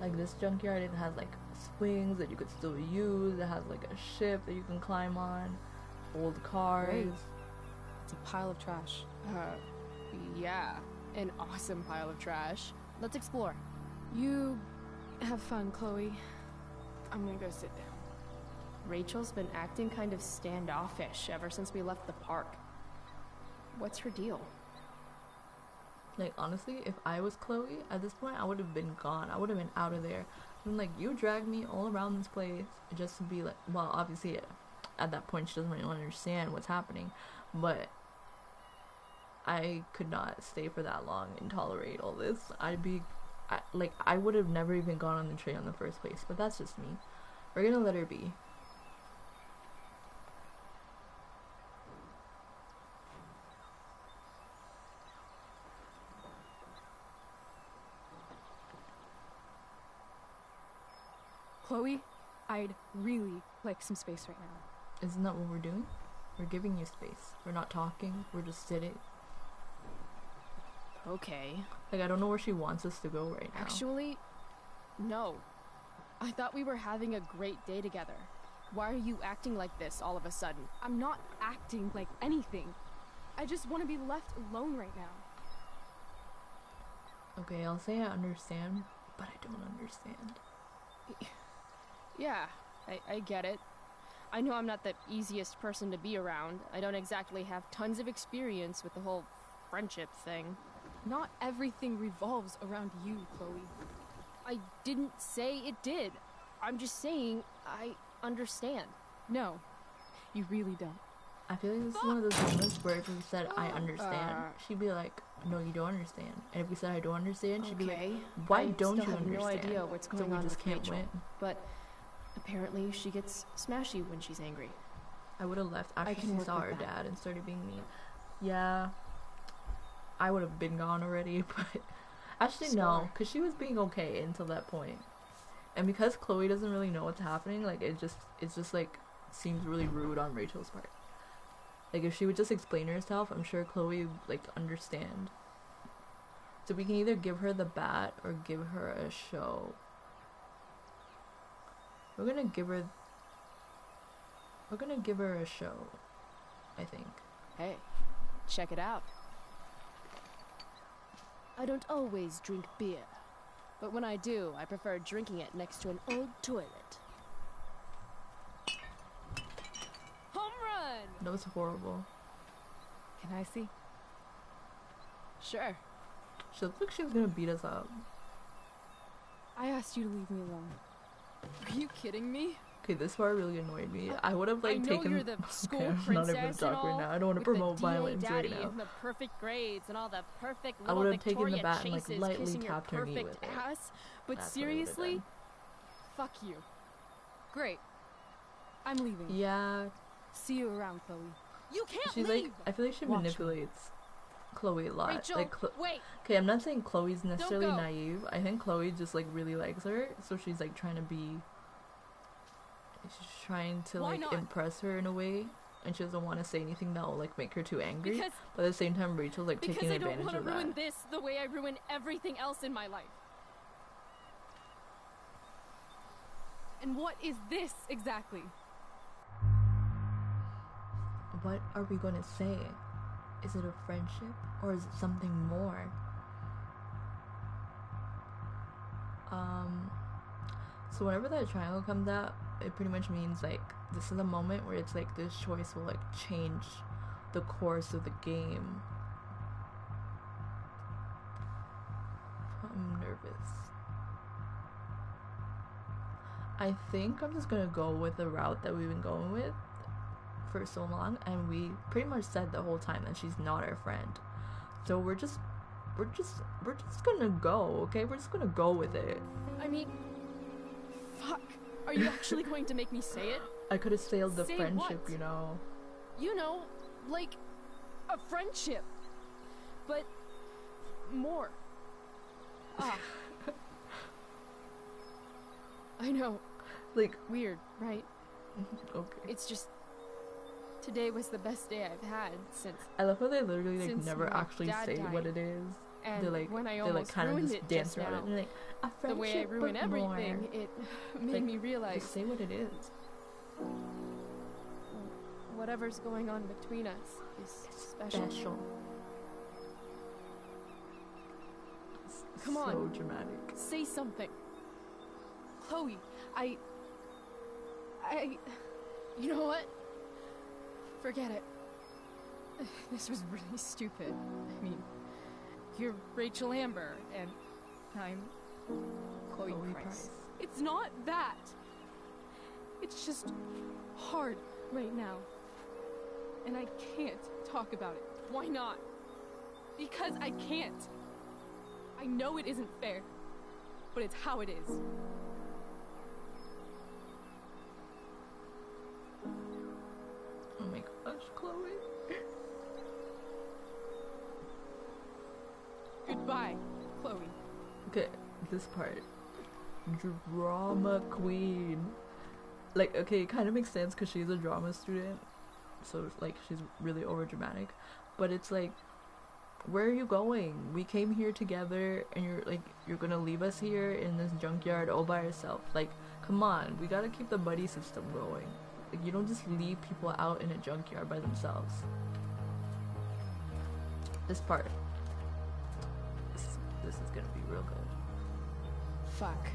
Like, this junkyard, it has, like, swings that you could still use. It has, like, a ship that you can climb on. Old cars. Great. It's a pile of trash. Yeah. An awesome pile of trash. Let's explore. You have fun, Chloe. I'm gonna go sit down. Rachel's been acting kind of standoffish ever since we left the park. What's her deal? Like, honestly, if I was Chloe, at this point, I would have been gone. I would have been out of there. I'm like, you dragged me all around this place just to be like, well, obviously, at that point, she doesn't really understand what's happening. But I could not stay for that long and tolerate all this. I would have never even gone on the train in the first place. But that's just me. We're gonna let her be. Chloe, I'd really like some space right now. Isn't that what we're doing? We're giving you space. We're not talking. We're just sitting. Okay. Like, I don't know where she wants us to go right now. Actually, no. I thought we were having a great day together. Why are you acting like this all of a sudden? I'm not acting like anything. I just want to be left alone right now. Okay, I'll say I understand, but I don't understand. Yeah, I get it. I know I'm not the easiest person to be around. I don't exactly have tons of experience with the whole friendship thing. Not everything revolves around you, Chloe. I didn't say it did. I'm just saying I understand. No, you really don't. I feel like this is one of those moments where if we said I understand, she'd be like, no, you don't understand. And if we said I don't understand, she'd be like, why don't you understand? No idea what's going on just with can't Rachel, win. but apparently she gets smashy when she's angry. I would have left after she saw her dad and started being mean. Yeah, I would have been gone already, but actually no, because she was being okay until that point. And because Chloe doesn't really know what's happening, like it's just like seems really rude on Rachel's part. Like if she would just explain herself, I'm sure Chloe would like understand. So we can either give her the bat or give her a show. We're gonna give her a show, I think. Hey, check it out. I don't always drink beer, but when I do, I prefer drinking it next to an old toilet. Home run! That was horrible. Can I see? Sure. She looked like she was gonna beat us up. I asked you to leave me alone. Are you kidding me? Okay, this part really annoyed me. I would have like I know taken. you're the school Okay, I'm not princess even and talk right all, now. I don't want to with promote the DA violence daddy right now. and the perfect grades and all the perfect I little would have taken the Victoria bat and like chases lightly kissing your tapped her knee perfect with it. ass. But That's what I would've seriously, done. fuck you. Great. I'm leaving. Yeah, See you around, Chloe. You can't she's leave. like. I feel like she Watch me. manipulates Chloe a lot. Rachel, Like, wait. okay, I'm not saying Chloe's necessarily go. naive. I think Chloe just like really likes her, so she's like trying to be. She's trying to Why like not? impress her in a way, and she doesn't want to say anything that will like make her too angry. Because But at the same time, Rachel's like taking I don't advantage want to of ruin that. this the way I ruin everything else in my life. And what is this exactly? What are we gonna say? Is it a friendship or is it something more? So whenever that triangle comes out, it pretty much means like this is a moment where it's like this choice will like change the course of the game. I'm nervous. I think I'm just gonna go with the route that we've been going with for so long, and we pretty much said the whole time that she's not our friend. So we're just gonna go, okay? We're just gonna go with it. I mean, fuck. Are you actually going to make me say it? I could have sailed the Say friendship, what? you know. You know, like a friendship, but more. Ah. I know. Like, Weird, right? okay. It's just today was the best day I've had since. I love how they literally like Since never my actually dad say what died. it is. And They're like when I they like almost kind of ruined just it dance just around now, it. And they're like a friendship, the way I ruin but everything, more. it made Like, me realize Just say what it is. whatever's going on between us is special. Special. It's Come on. So dramatic. Say something. Chloe, I. You know what? Forget it. This was really stupid. I mean, you're Rachel Amber, and I'm Chloe Price. it's not that. It's just hard right now. And I can't talk about it. Why not? Because I can't. I know it isn't fair, but it's how it is. Oh my gosh, Chloe. Goodbye, Chloe. Okay, this part. Drama queen. Like, okay, it kind of makes sense because she's a drama student. So, like, she's really over dramatic. But it's like, where are you going? We came here together and you're gonna leave us here in this junkyard all by yourself. Like, come on, we gotta keep the buddy system going. Like, you don't just leave people out in a junkyard by themselves. This part. This is gonna be real good. Fuck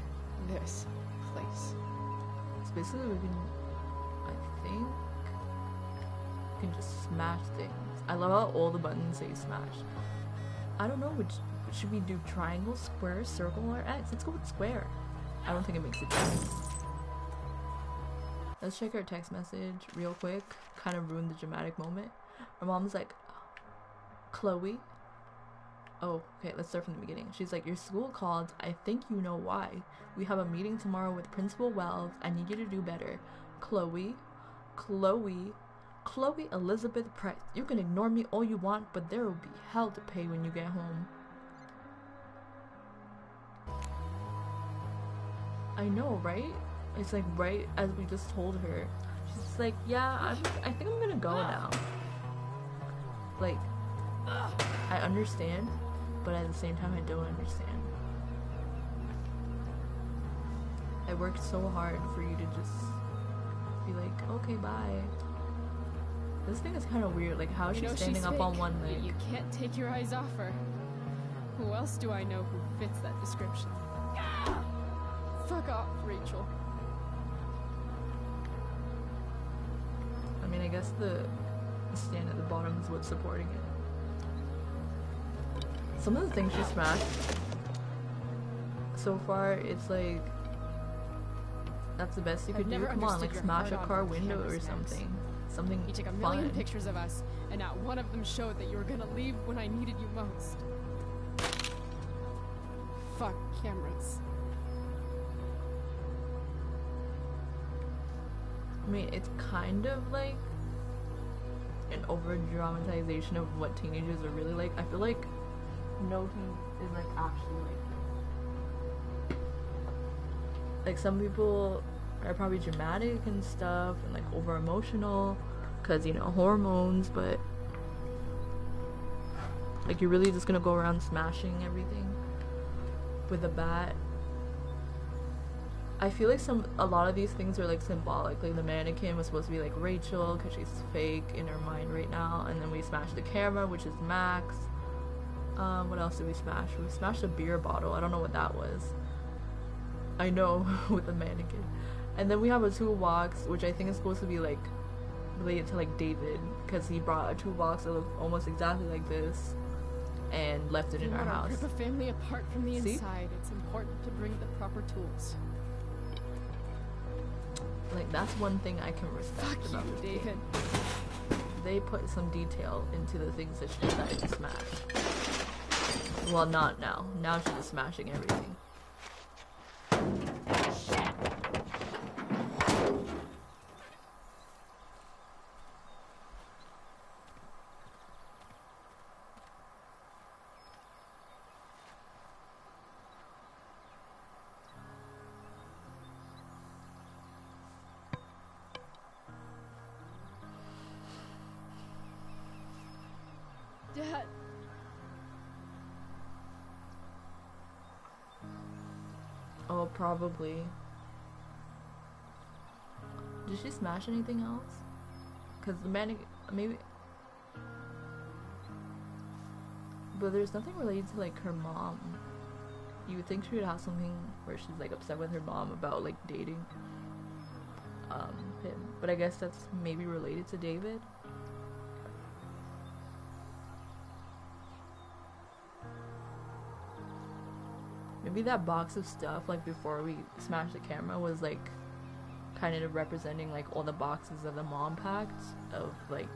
this place. So basically we can, I think, we can just smash things. I love how all the buttons say smash. I don't know, should we do triangle, square, circle, or X? Let's go with square. I don't think it makes a difference. Let's check our text message real quick. Kind of ruined the dramatic moment. Our mom's like, Chloe. Oh, okay, let's start from the beginning. She's like, your school called. I think you know why. We have a meeting tomorrow with Principal Wells. I need you to do better. Chloe Elizabeth Price. You can ignore me all you want, but there will be hell to pay when you get home. I know, right? It's like right as we just told her. She's like, yeah, I think I'm gonna go now. Like, I understand, but at the same time I don't understand. I worked so hard for you to just be like, okay, bye. This thing is kind of weird. Like, how is she standing up on one leg? You can't take your eyes off her. Who else do I know who fits that description? Fuck off, Rachel. I mean, I guess the stand at the bottom is what's supporting it. Some of the things she smashed so far, it's like, that's the best you could do. Come on, like smash a car window or something. Something You took a fun. million pictures of us, and not one of them showed that you were gonna leave when I needed you most. Fuck cameras. I mean, it's kind of like an over-dramatization of what teenagers are really like. I feel like no teen is like actually like some people are probably dramatic and stuff and like over-emotional because, you know, hormones, but like you're really just gonna go around smashing everything with a bat. I feel like a lot of these things are like symbolic. Like the mannequin was supposed to be like Rachel because she's fake in her mind right now, and then we smashed the camera, which is Max. What else did we smash? We smashed a beer bottle. I don't know what that was. I know with the mannequin. And then we have a toolbox, which I think is supposed to be like related to like David, because he brought a toolbox that looked almost exactly like this and left it in our house. Rip a family apart from the See? inside. It's important to bring the proper tools. Like, that's one thing I can respect Fuck about you, this David. game. They put some detail into the things that she decided to smash. Well, not now. Now she's just smashing everything. Dad. Oh, probably. Did she smash anything else? Because the mannequin, maybe. But there's nothing related to like her mom. You would think she would have something where she's like upset with her mom about like dating him. But I guess that's maybe related to David. Maybe that box of stuff, like before we smashed the camera, was like kind of representing like all the boxes of the mom packed of like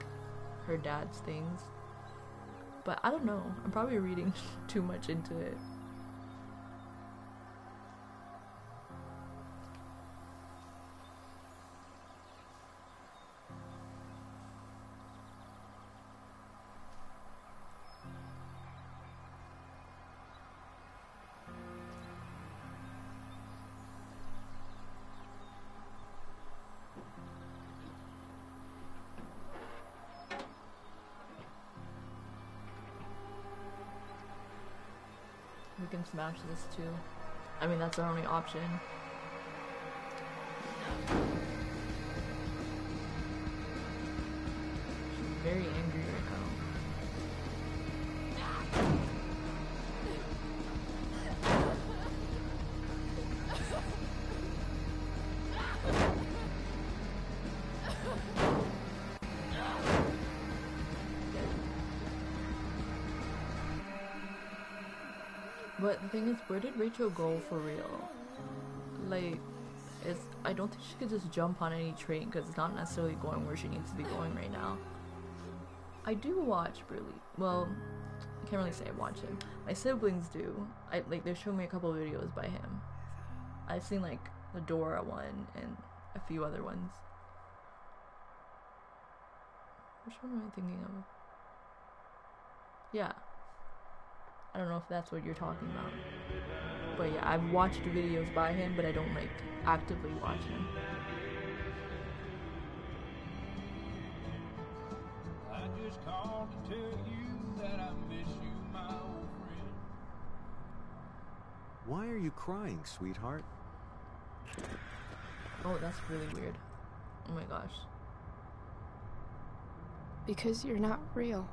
her dad's things. But I don't know. I'm probably reading too much into it. We can smash this too. I mean, that's our only option. She's very angry right now. But the thing is, where did Rachel go for real? Like, is I don't think she could just jump on any train because it's not necessarily going where she needs to be going right now. I do watch Burley. Well, I can't really say I watch him. My siblings do. They show me a couple of videos by him. I've seen like the Dora one and a few other ones. Which one am I thinking of? Yeah. I don't know if that's what you're talking about. But yeah, I've watched videos by him, but I don't like actively watch him. I just called to tell you that I miss you, my old friend. Why are you crying, sweetheart? Oh, that's really weird. Oh my gosh. Because you're not real.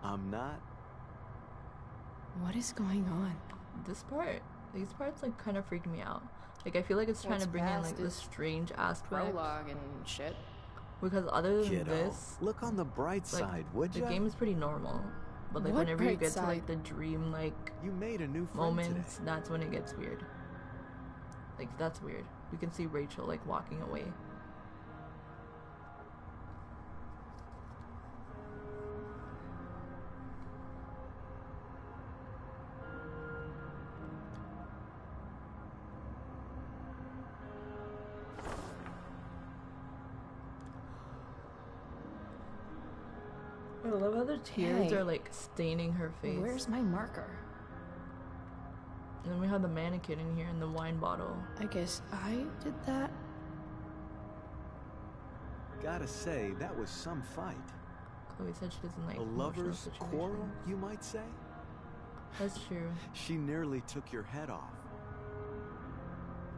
I'm not. What is going on? These parts like kind of freaked me out. Like I feel like it's trying What's to bring in past like this is strange aspect. Prologue and shit. Because other than Kiddo, this, look on the bright like, side, would the ya? game is pretty normal. But like What whenever you bright get to side? like the dream like You made a new friend moments, today. that's when it gets weird. Like that's weird. You can see Rachel like walking away. I love how the tears Hey. are like staining her face. Where's my marker? And then we have the mannequin in here and the wine bottle. I guess I did that. Gotta say, that was some fight. Chloe said she doesn't like A emotional lover's situations. quarrel, you might say? That's true. She nearly took your head off.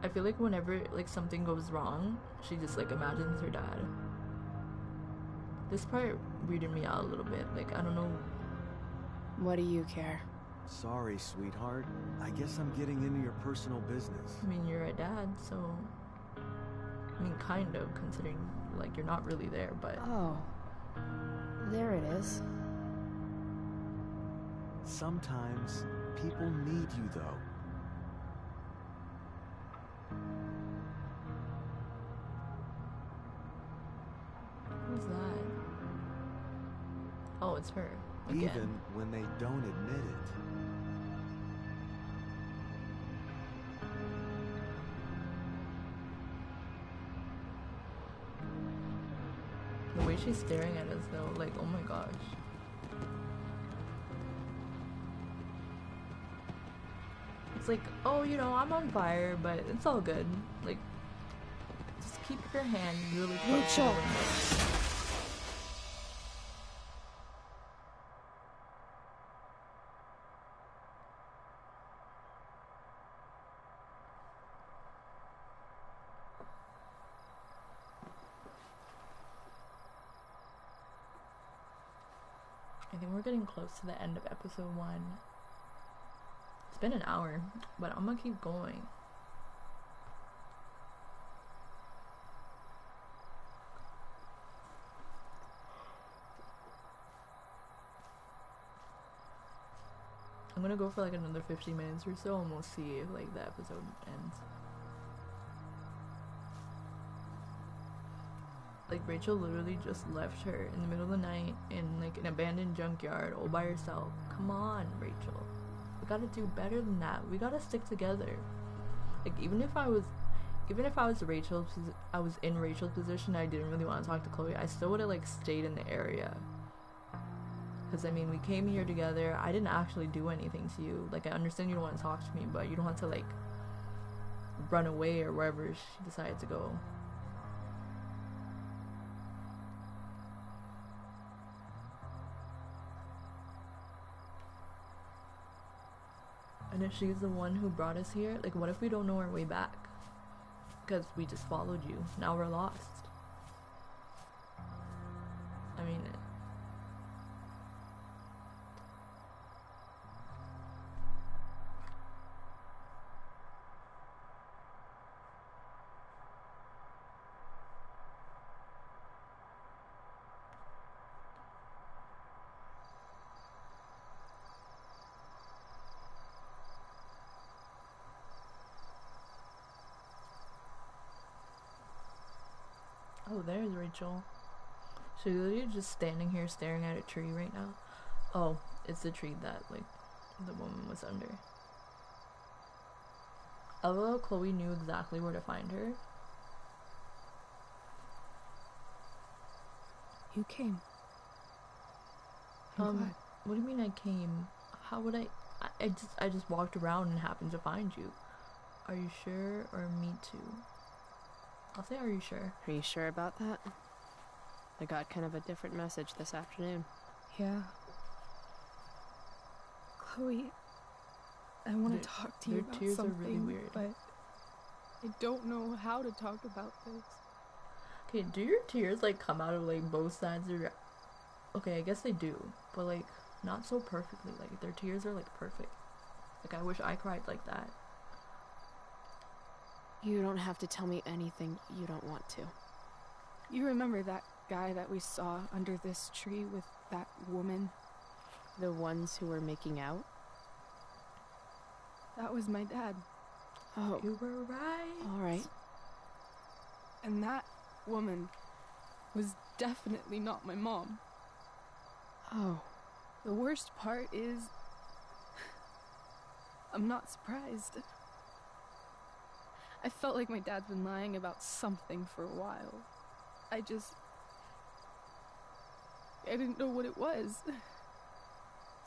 I feel like whenever like something goes wrong, she just like imagines her dad. This part weirded me out a little bit. Like I don't know. What do you care? Sorry, sweetheart. I guess I'm getting into your personal business. I mean, you're a dad, so I mean, kind of considering like you're not really there, but Oh. There it is. Sometimes people need you, though. who's that? Oh, it's her again. Even when they don't admit it. The way she's staring at us, though, like, oh my gosh. It's like, oh, you know, I'm on fire, but it's all good. Like, just keep your hand really close to the Rachel. window. I think we're getting close to the end of episode 1. It's been an hour, but I'm gonna keep going. I'm gonna go for like another 50 minutes or so and we'll see if like the episode ends. Like Rachel literally just left her in the middle of the night in like an abandoned junkyard all by herself. Come on, Rachel. We gotta do better than that. We gotta stick together. Like even if I was Rachel, I was in Rachel's position, I didn't really want to talk to Chloe, I still would have like stayed in the area. Because I mean, we came here together. I didn't actually do anything to you. Like I understand you don't want to talk to me, but you don't have to like run away or wherever she decided to go. And if she's the one who brought us here, like what if we don't know our way back? Because we just followed you. Now we're lost. I mean, Oh, there's Rachel. She's literally just standing here staring at a tree right now. Oh, it's the tree that, like, the woman was under. Although Chloe knew exactly where to find her. You came. I'm glad. What do you mean I came? How would I just walked around and happened to find you. Are you sure, or me too? I'll say, are you sure? Are you sure about that? I got kind of a different message this afternoon. Yeah. Chloe, I want to talk to you about tears something, are really weird. but I don't know how to talk about this. Okay, do your tears, like, come out of, like, both sides of your... Okay, I guess they do, but, like, not so perfectly. Like, their tears are, like, perfect. Like, I wish I cried like that. You don't have to tell me anything you don't want to. You remember that guy that we saw under this tree with that woman? The ones who were making out? That was my dad. Oh. You were right. All right. And that woman was definitely not my mom. Oh. The worst part is, I'm not surprised. I felt like my dad's been lying about something for a while. I didn't know what it was.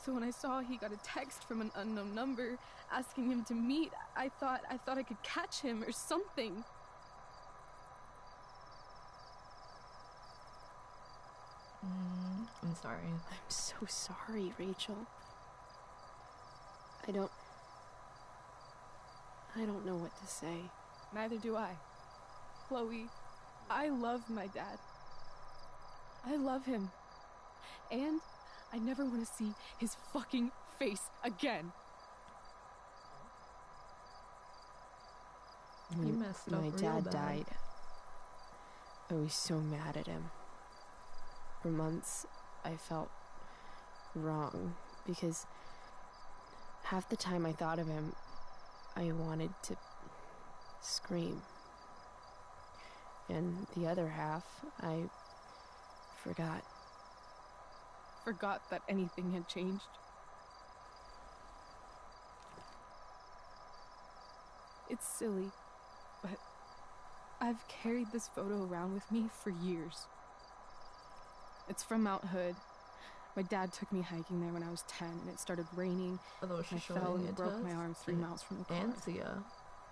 So when I saw he got a text from an unknown number asking him to meet, I thought I could catch him or something. I'm sorry. I'm so sorry, Rachel. I don't know what to say. Neither do I. Chloe, I love my dad. I love him. And I never want to see his fucking face again. He messed up My real dad bad. died. I was so mad at him. For months, I felt wrong because half the time I thought of him, I wanted to scream. And the other half, I forgot. Forgot that anything had changed. It's silly, but I've carried this photo around with me for years. It's from Mount Hood. My dad took me hiking there when I was 10, and it started raining. Although I she's fell showing and it broke to my us. arm 3 miles from the car. Ansia.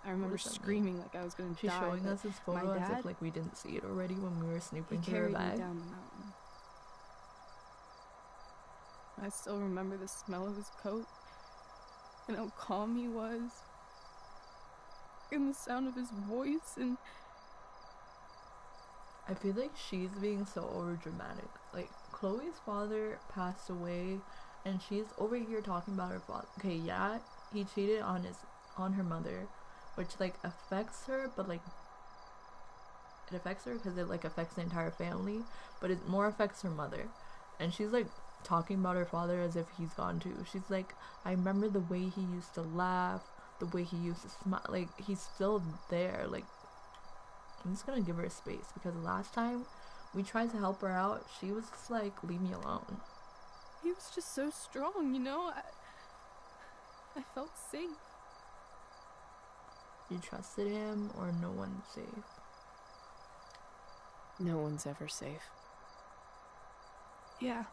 I remember What does that screaming like I was gonna She's die. showing but us this photo my as dad, if like we didn't see it already when we were he snooping through her carried me bag. down the mountain. I still remember the smell of his coat, and how calm he was, and the sound of his voice, and I feel like she's being so overdramatic. Like, Chloe's father passed away, and she's over here talking about her father. Okay, yeah, he cheated on her mother, which like affects her, but like it affects her because it like affects the entire family, but it more affects her mother. And she's like talking about her father as if he's gone too. She's like, I remember the way he used to laugh, the way he used to smile. Like, he's still there. Like, I'm just gonna give her a space because last time we tried to help her out, she was just like, leave me alone. he was just so strong, you know? I felt safe. You trusted him, or no one's safe? No one's ever safe. Yeah.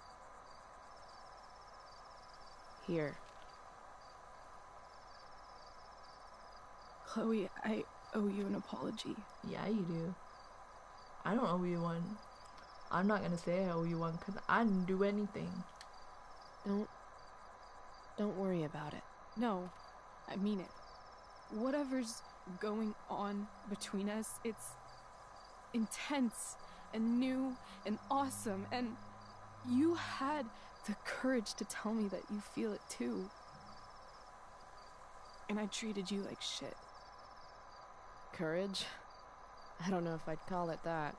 Here. Chloe, I owe you an apology. Yeah, you do. I don't owe you one. I'm not gonna say I owe you one because I didn't do anything. Don't worry about it. No, I mean it. Whatever's going on between us, it's intense and new and awesome, and you had the courage to tell me that you feel it too. And I treated you like shit. Courage? I don't know if I'd call it that.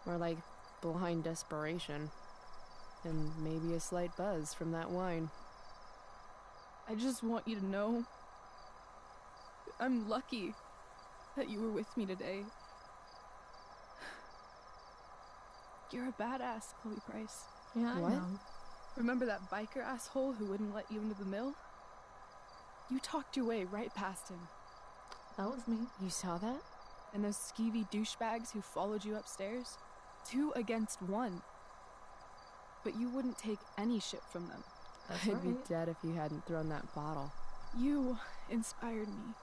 More like blind desperation. And maybe a slight buzz from that wine. I just want you to know I'm lucky that you were with me today. You're a badass, Chloe Price. Yeah, I What? know. Remember that biker asshole who wouldn't let you into the mill? You talked your way right past him. That was me. You saw that? And those skeevy douchebags who followed you upstairs? 2 against 1. But you wouldn't take any shit from them. That's I'd be right. dead if you hadn't thrown that bottle. You inspired me.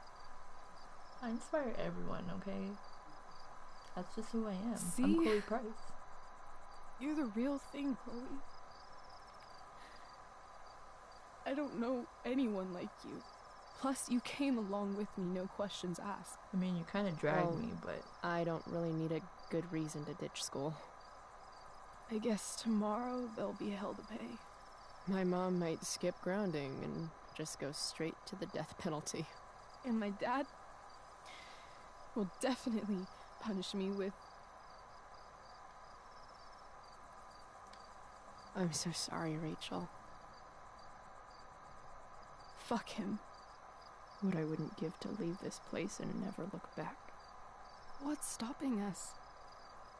I inspire everyone, okay? That's just who I am. See? I'm Chloe Price. You're the real thing, Chloe. I don't know anyone like you. Plus, you came along with me, no questions asked. I mean, you kind of dragged Well, me, but I don't really need a good reason to ditch school. I guess tomorrow there'll be hell to pay. My mom might skip grounding and just go straight to the death penalty. And my dad will definitely punish me with... I'm so sorry, Rachel. Fuck him. What I wouldn't give to leave this place and never look back. What's stopping us?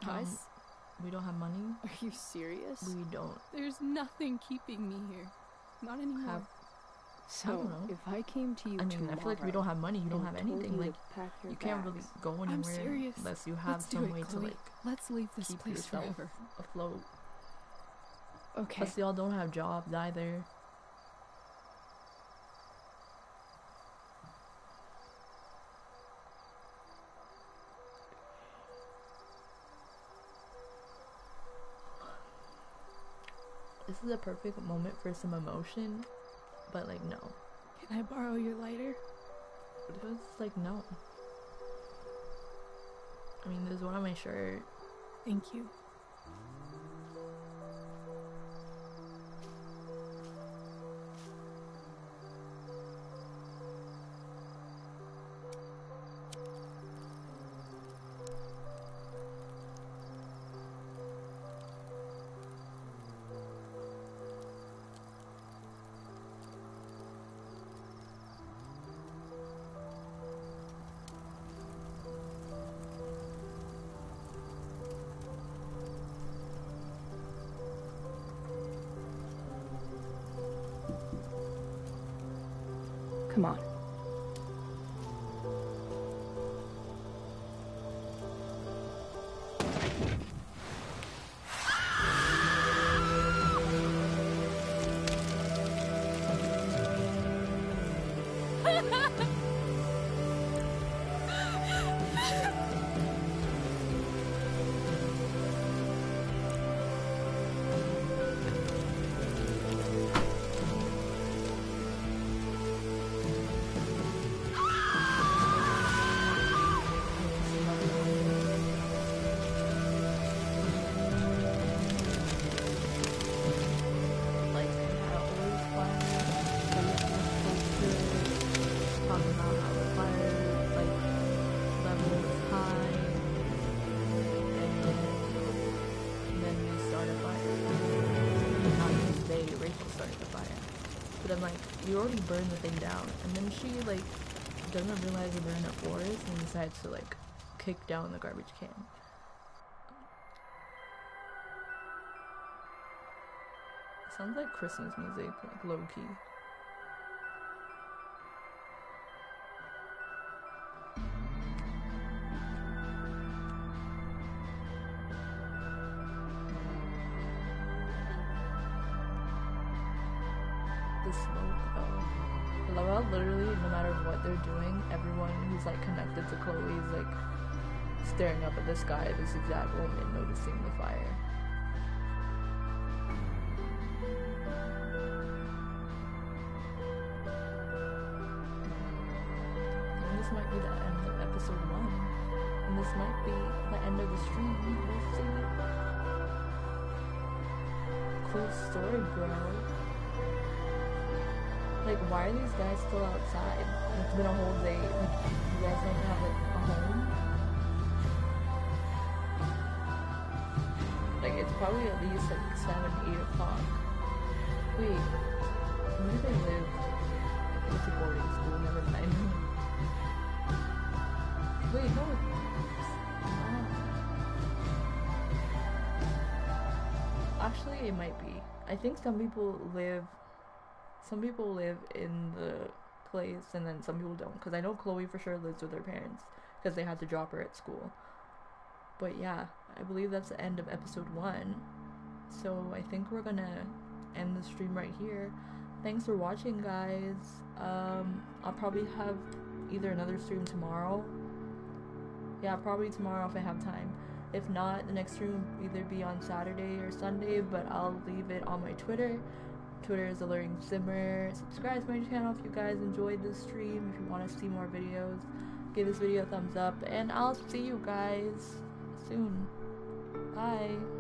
Us? we don't have money. Are you serious? We don't There's nothing keeping me here. Not anymore. have. So, I don't know. if I came to you I mean, I feel like we don't have money. You don't and have told anything. you to Like, pack your you can't really bags, go anywhere I'm serious. unless you have Let's do some it, way to Chloe. like Let's leave this keep place yourself forever. afloat. Okay. Plus, y'all don't have jobs either. This is a perfect moment for some emotion, but like no. Can I borrow your lighter? But it was like no. I mean, there's one on my shirt. Thank you. Come on. Like, I always find talking about how the fire like level is high, and then we start a fire. Not this day, Rachel started the fire, but I'm like, you already burned the thing down, and then she like doesn't realize that they're in a forest and decides to like kick down the garbage can. Sounds like Christmas music, like low key. The smoke, though. I love how literally, no matter what they're doing, everyone who's like connected to Chloe is like staring up at the sky at this exact moment, noticing the fire. And this might be the end of episode 1. And this might be the end of the stream. We'll see. Cool story, bro. Like, why are these guys still outside? It's been a whole day. Like, you guys don't have like a home? Like, it's probably at least like 7, 8 o'clock. Wait, where do they live? It's a boarding school, never mind. Wait, no, it's not. think it might be. I think some people live in the place, and then some people don't. Because I know Chloe for sure lives with her parents because they had to drop her at school. But yeah, I believe that's the end of episode 1. So I think we're gonna end the stream right here. Thanks for watching, guys. I'll probably have either another stream tomorrow. Yeah, probably tomorrow if I have time. If not, the next stream will either be on Saturday or Sunday, but I'll leave it on my Twitter. Twitter is Alluring Simmer. Subscribe to my channel if you guys enjoyed this stream. If you want to see more videos, give this video a thumbs up, and I'll see you guys soon. Bye.